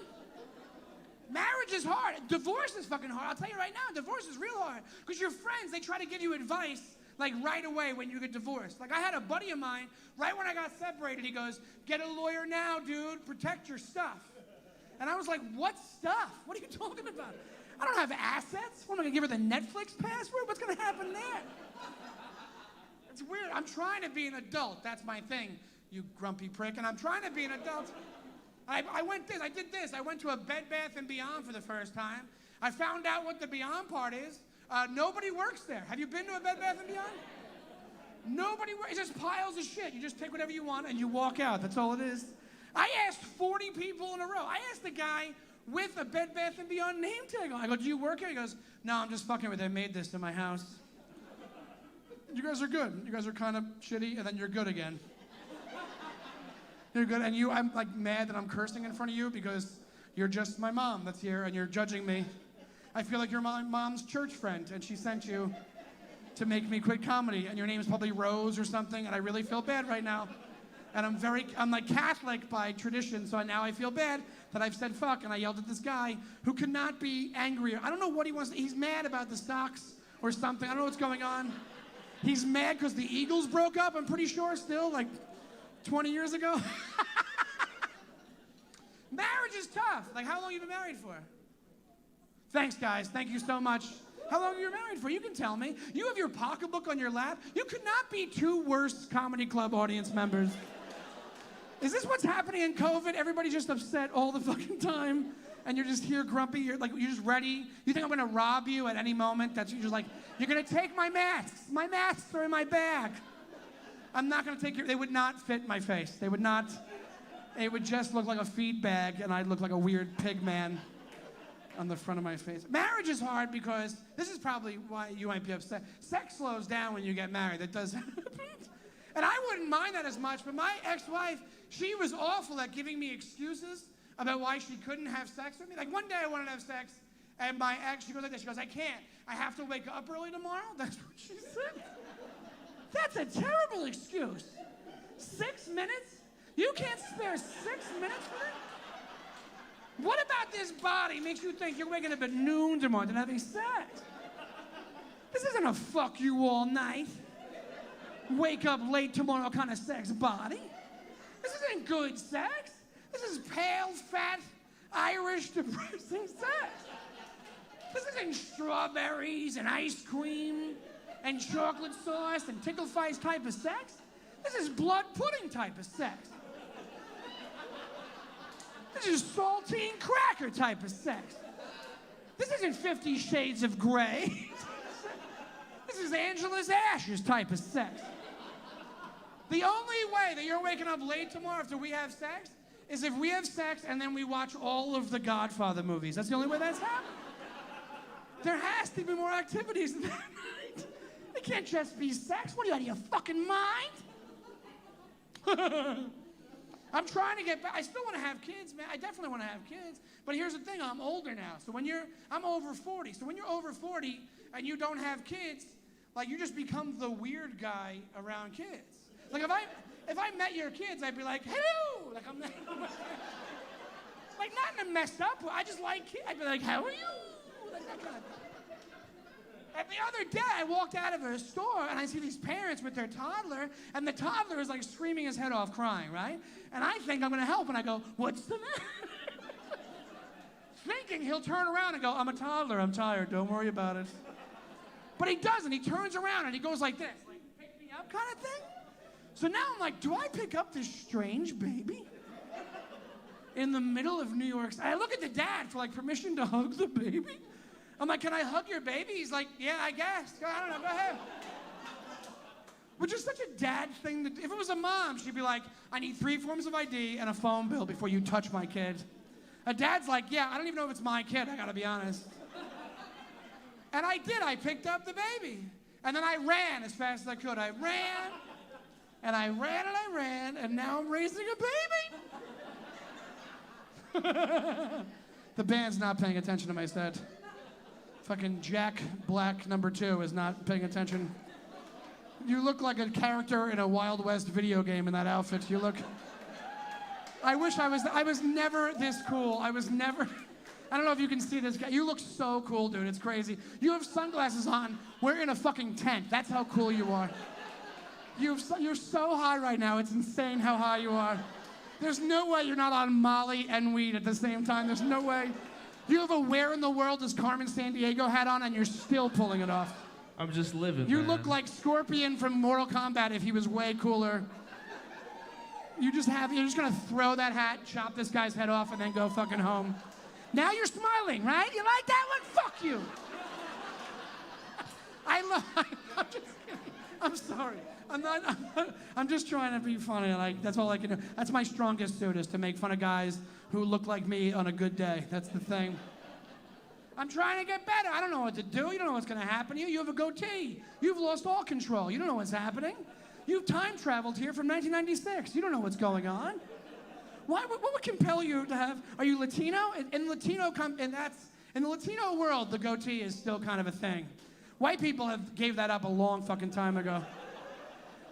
Speaker 7: Marriage is hard. Divorce is fucking hard. I'll tell you right now, divorce is real hard. Because your friends, they try to give you advice, like, right away when you get divorced. Like, I had a buddy of mine, right when I got separated, he goes, get a lawyer now, dude. Protect your stuff. And I was like, what stuff? What are you talking about? I don't have assets. What, am I going to give her the Netflix password? What's going to happen there? It's weird. I'm trying to be an adult. That's my thing, you grumpy prick. And I'm trying to be an adult. I did this. I went to a Bed Bath & Beyond for the first time. I found out what the Beyond part is. Nobody works there. Have you been to a Bed Bath & Beyond? Nobody works. It's just piles of shit. You just take whatever you want and you walk out. That's all it is. I asked 40 people in a row. I asked the guy with a Bed Bath & Beyond name tag on. I go, do you work here? He goes, no, I'm just fucking with it. I made this in my house. You guys are good. You guys are kind of shitty, and then you're good again. You're good, and I'm like mad that I'm cursing in front of you because you're just my mom that's here and you're judging me. I feel like you're my mom's church friend and she sent you to make me quit comedy and your name is probably Rose or something and I really feel bad right now. And I'm like Catholic by tradition, so now I feel bad that I've said fuck and I yelled at this guy who could not be angrier. I don't know what he wants. He's mad about the Sox or something. I don't know what's going on. He's mad because the Eagles broke up, I'm pretty sure still, like 20 years ago. Marriage is tough. Like, how long have you been married for? Thanks, guys. Thank you so much. How long have you been married for? You can tell me. You have your pocketbook on your lap. You could not be 2 worst comedy club audience members. Is this what's happening in COVID? Everybody just upset all the fucking time? and you're just here grumpy. You're just ready. You think I'm gonna rob you at any moment? You're just like, you're gonna take my masks. My masks are in my bag. I'm not gonna take they would not fit my face. They would not, it would just look like a feed bag, and I'd look like a weird pig man on the front of my face. Marriage is hard because, this is probably why you might be upset. Sex slows down when you get married. That does happen. And I wouldn't mind that as much, but my ex-wife, she was awful at giving me excuses about why she couldn't have sex with me. Like one day I wanted to have sex, and my ex, she goes like this, she goes, I can't. I have to wake up early tomorrow? That's what she said. That's a terrible excuse. 6 minutes? You can't spare 6 minutes for that? What about this body makes you think you're waking up at noon tomorrow and having sex? This isn't a fuck you all night, wake up late tomorrow kind of sex body. This isn't good sex. This is pale, fat, Irish, depressing sex. This isn't strawberries and ice cream and chocolate sauce and tickle fice type of sex. This is blood pudding type of sex. This is saltine cracker type of sex. This isn't 50 Shades of Grey. This is Angela's Ashes type of sex. The only way that you're waking up late tomorrow after we have sex is if we have sex and then we watch all of the Godfather movies. That's the only way that's happening. There has to be more activities than that night. It can't just be sex. What are you, out of your fucking mind? I'm trying to get back. I still want to have kids, man. I definitely want to have kids. But here's the thing, I'm older now. So I'm over 40. So when you're over 40 and you don't have kids, like you just become the weird guy around kids. Like if I met your kids, I'd be like, hello! Like I'm not, like not in a messed up way. I just like kids. I'd be like, how are you? Like that kind of thing. And the other day, I walked out of a store, and I see these parents with their toddler, and the toddler is like screaming his head off, crying, right? And I think I'm gonna help, and I go, what's the matter? Thinking he'll turn around and go, I'm a toddler, I'm tired, don't worry about it. But he doesn't, he turns around and he goes like this, like pick me up kind of thing. So now I'm like, do I pick up this strange baby in the middle of New York? I look at the dad for like permission to hug the baby. I'm like, can I hug your baby? He's like, yeah, I guess. I don't know, go ahead. Which is such a dad thing. If it was a mom, she'd be like, I need 3 forms of ID and a phone bill before you touch my kid. A dad's like, yeah, I don't even know if it's my kid, I gotta be honest. And I did, I picked up the baby. And then I ran as fast as I could. I ran, and I ran, and I ran, and now I'm raising a baby. The band's not paying attention to my set. Fucking Jack Black #2 is not paying attention. You look like a character in a Wild West video game in that outfit. You look... I wish I was never this cool. I was never... I don't know if you can see this guy. You look so cool, dude. It's crazy. You have sunglasses on. We're in a fucking tent. That's how cool you are. You're so high right now. It's insane how high you are. There's no way you're not on Molly and weed at the same time. There's no way. You have a Where in the World is Carmen Sandiego hat on, and you're still pulling it off.
Speaker 4: I'm just living,
Speaker 7: You
Speaker 4: man.
Speaker 7: look like Scorpion from Mortal Kombat if he was way cooler. You're just gonna throw that hat, chop this guy's head off, and then go fucking home. Now you're smiling, right? You like that one? Fuck you. I'm just kidding. I'm sorry. I'm just trying to be funny. Like, that's all I can do. That's my strongest suit, is to make fun of guys who look like me on a good day. That's the thing. I'm trying to get better. I don't know what to do. You don't know what's gonna happen to you. You have a goatee. You've lost all control. You don't know what's happening. You've time traveled here from 1996. You don't know what's going on. What would compel you to have? Are you Latino? In the Latino world, the goatee is still kind of a thing. White people gave that up a long fucking time ago.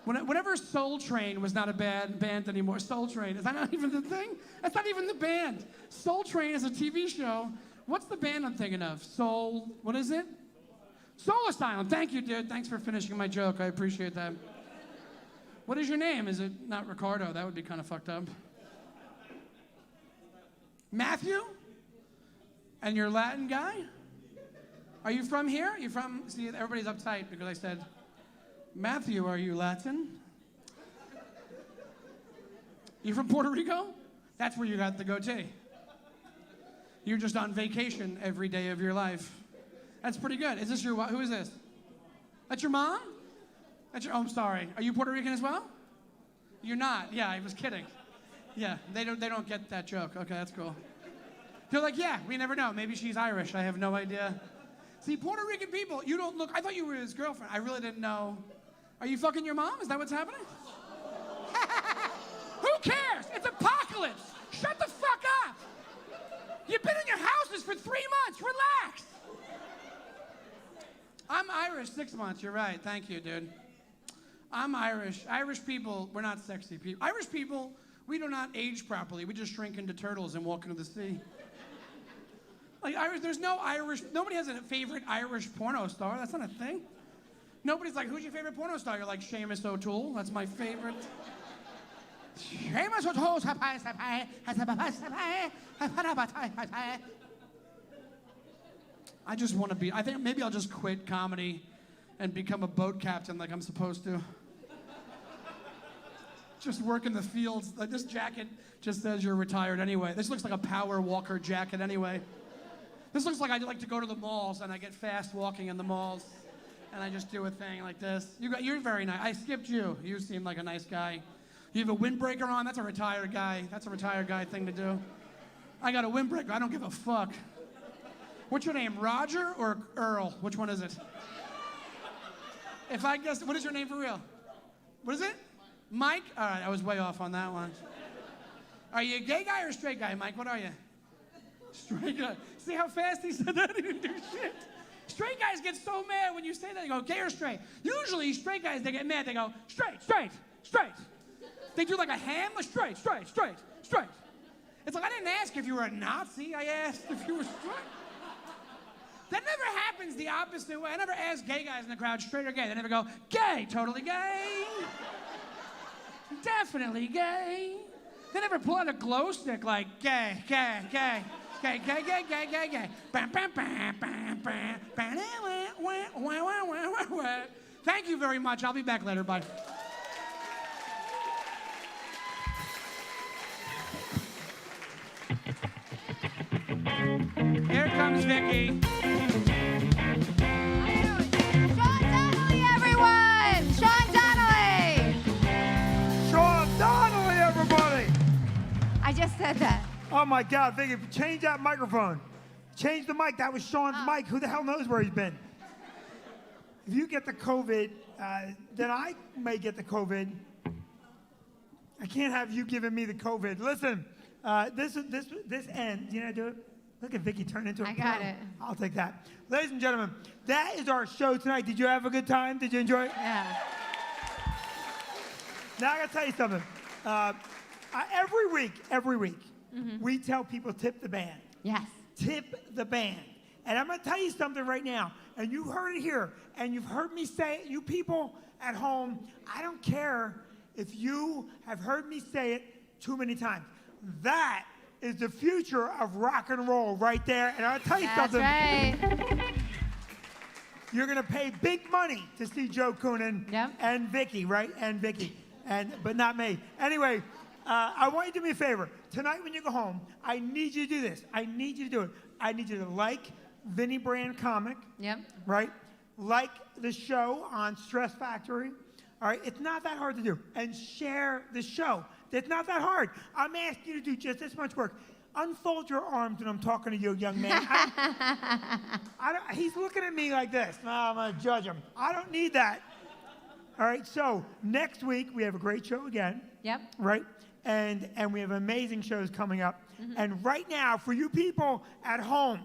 Speaker 7: Whenever Soul Train was not a bad band anymore, Soul Train, is that not even the thing? That's not even the band. Soul Train is a TV show. What's the band I'm thinking of? What is it? Soul Asylum. Thank you, dude. Thanks for finishing my joke. I appreciate that. What is your name? Is it not Ricardo? That would be kind of fucked up. Matthew? And you're a Latin guy? Are you from here? See, everybody's uptight because I said, Matthew, are you Latin? You from Puerto Rico? That's where you got the goatee. You're just on vacation every day of your life. That's pretty good. Is this your, who is this? That's your mom? That's your, oh, I'm sorry. Are you Puerto Rican as well? You're not. Yeah, I was kidding. Yeah, they don't get that joke. Okay, that's cool. They're like, yeah, we never know. Maybe she's Irish. I have no idea. See, Puerto Rican people, you don't look, I thought you were his girlfriend. I really didn't know. Are you fucking your mom? Is that what's happening? Who cares? It's apocalypse. Shut the fuck up. You've been in your houses for 3 months. Relax. I'm Irish, 6 months. You're right. Thank you, dude. I'm Irish. Irish people, we're not sexy people. Irish people, we do not age properly. We just shrink into turtles and walk into the sea. Like Irish, there's no Irish, nobody has a favorite Irish porno star. That's not a thing. Nobody's like, who's your favorite porno star? You're like, Seamus O'Toole. That's my favorite. Seamus O'Toole. I just want to be, I think maybe I'll just quit comedy and become a boat captain like I'm supposed to. Just work in the fields. Like this jacket just says you're retired anyway. This looks like a power walker jacket anyway. This looks like I like to go to the malls and I get fast walking in the malls and I just do a thing like this. You're very nice. I skipped you. You seem like a nice guy. You have a windbreaker on? That's a retired guy. That's a retired guy thing to do. I got a windbreaker. I don't give a fuck. What's your name, Roger or Earl? Which one is it? If I guess, what is your name for real? What is it? Mike? All right, I was way off on that one. Are you a gay guy or a straight guy, Mike? What are you? Straight guy. See how fast he said that? He didn't do shit. Straight guys get so mad when you say that. They go, gay or straight? Usually, straight guys, they get mad. They go, straight, straight, straight. They do like a ham, straight, straight, straight, straight. It's like, I didn't ask if you were a Nazi. I asked if you were straight. That never happens the opposite way. I never ask gay guys in the crowd, straight or gay. They never go, gay, totally gay. Definitely gay. They never pull out a glow stick like gay, gay, gay, gay, gay, gay, gay, gay, gay. Bam, bam, bam, bam, bam, bam. Thank you very much. I'll be back later. Bye. Here comes Vicki.
Speaker 3: Sean Donnelly, everyone! Sean Donnelly!
Speaker 1: Sean Donnelly, everybody!
Speaker 3: I just said that.
Speaker 1: Oh my God, Vicki, change that microphone. Change the mic. That was Sean's mic. Who the hell knows where he's been? If you get the COVID, then I may get the COVID. I can't have you giving me the COVID. Listen, this end. You know how to do it? Look at Vicki turn into a
Speaker 3: I got
Speaker 1: pro.
Speaker 3: it.
Speaker 1: I'll take that. Ladies and gentlemen, that is our show tonight. Did you have a good time? Did you enjoy it?
Speaker 3: Yeah.
Speaker 1: Now I gotta tell you something. Every week, we tell people tip the band.
Speaker 3: Yes.
Speaker 1: Tip the band. And I'm gonna tell you something right now. And you heard it here, and you've heard me say it. You people at home, I don't care if you have heard me say it too many times. That is the future of rock and roll right there. And I'll tell you something.
Speaker 3: That's right.
Speaker 1: You're gonna pay big money to see Joe Coonan and Vicki, right? And Vicki, but not me. Anyway, I want you to do me a favor. Tonight when you go home, I need you to do this. I need you to do it. I need you to like Vinnie Brand Comic.
Speaker 3: Yep.
Speaker 1: Right? Like the show on Stress Factory. All right? It's not that hard to do. And share the show. It's not that hard. I'm asking you to do just this much work. Unfold your arms when I'm talking to you, young man. He's looking at me like this. No, I'm going to judge him. I don't need that. All right, so next week we have a great show again.
Speaker 3: Yep.
Speaker 1: Right? And we have amazing shows coming up. And right now, for you people at home,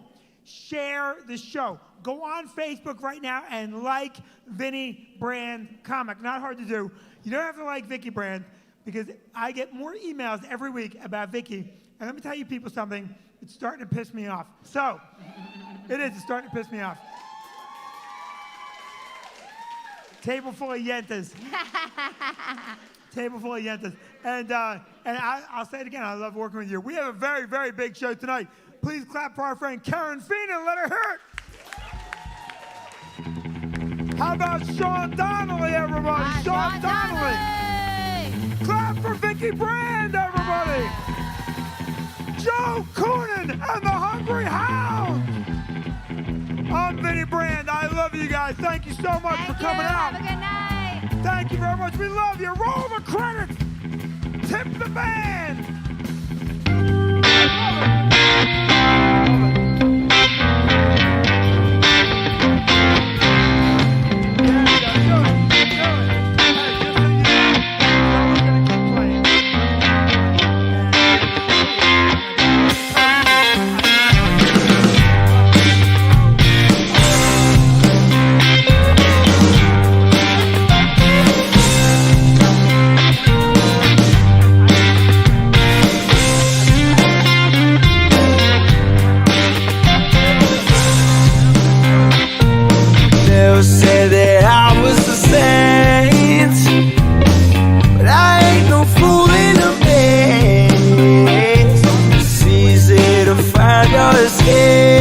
Speaker 1: share the show. Go on Facebook right now and like Vinnie Brand Comic. Not hard to do. You don't have to like Vicki Brand, because I get more emails every week about Vicki. And let me tell you people something. It's starting to piss me off. So, it's starting to piss me off. Table full of yentas. Table full of yentas. And I'll say it again. I love working with you. We have a very, very big show tonight. Please clap for our friend Karen Feenan and let her hear it. How about Sean Donnelly, everybody? Sean Donnelly. Clap for Vicki Brand, everybody. Joe Coonan and the Hungry Hound. I'm Vinnie Brand. I love you guys. Thank you so much for coming out.
Speaker 3: Have a good night.
Speaker 1: Thank you very much. We love you. Roll the credits. Tip the band.
Speaker 4: They'll say that I was a saint, but I ain't no fool in a maze. It's easy to find your escape.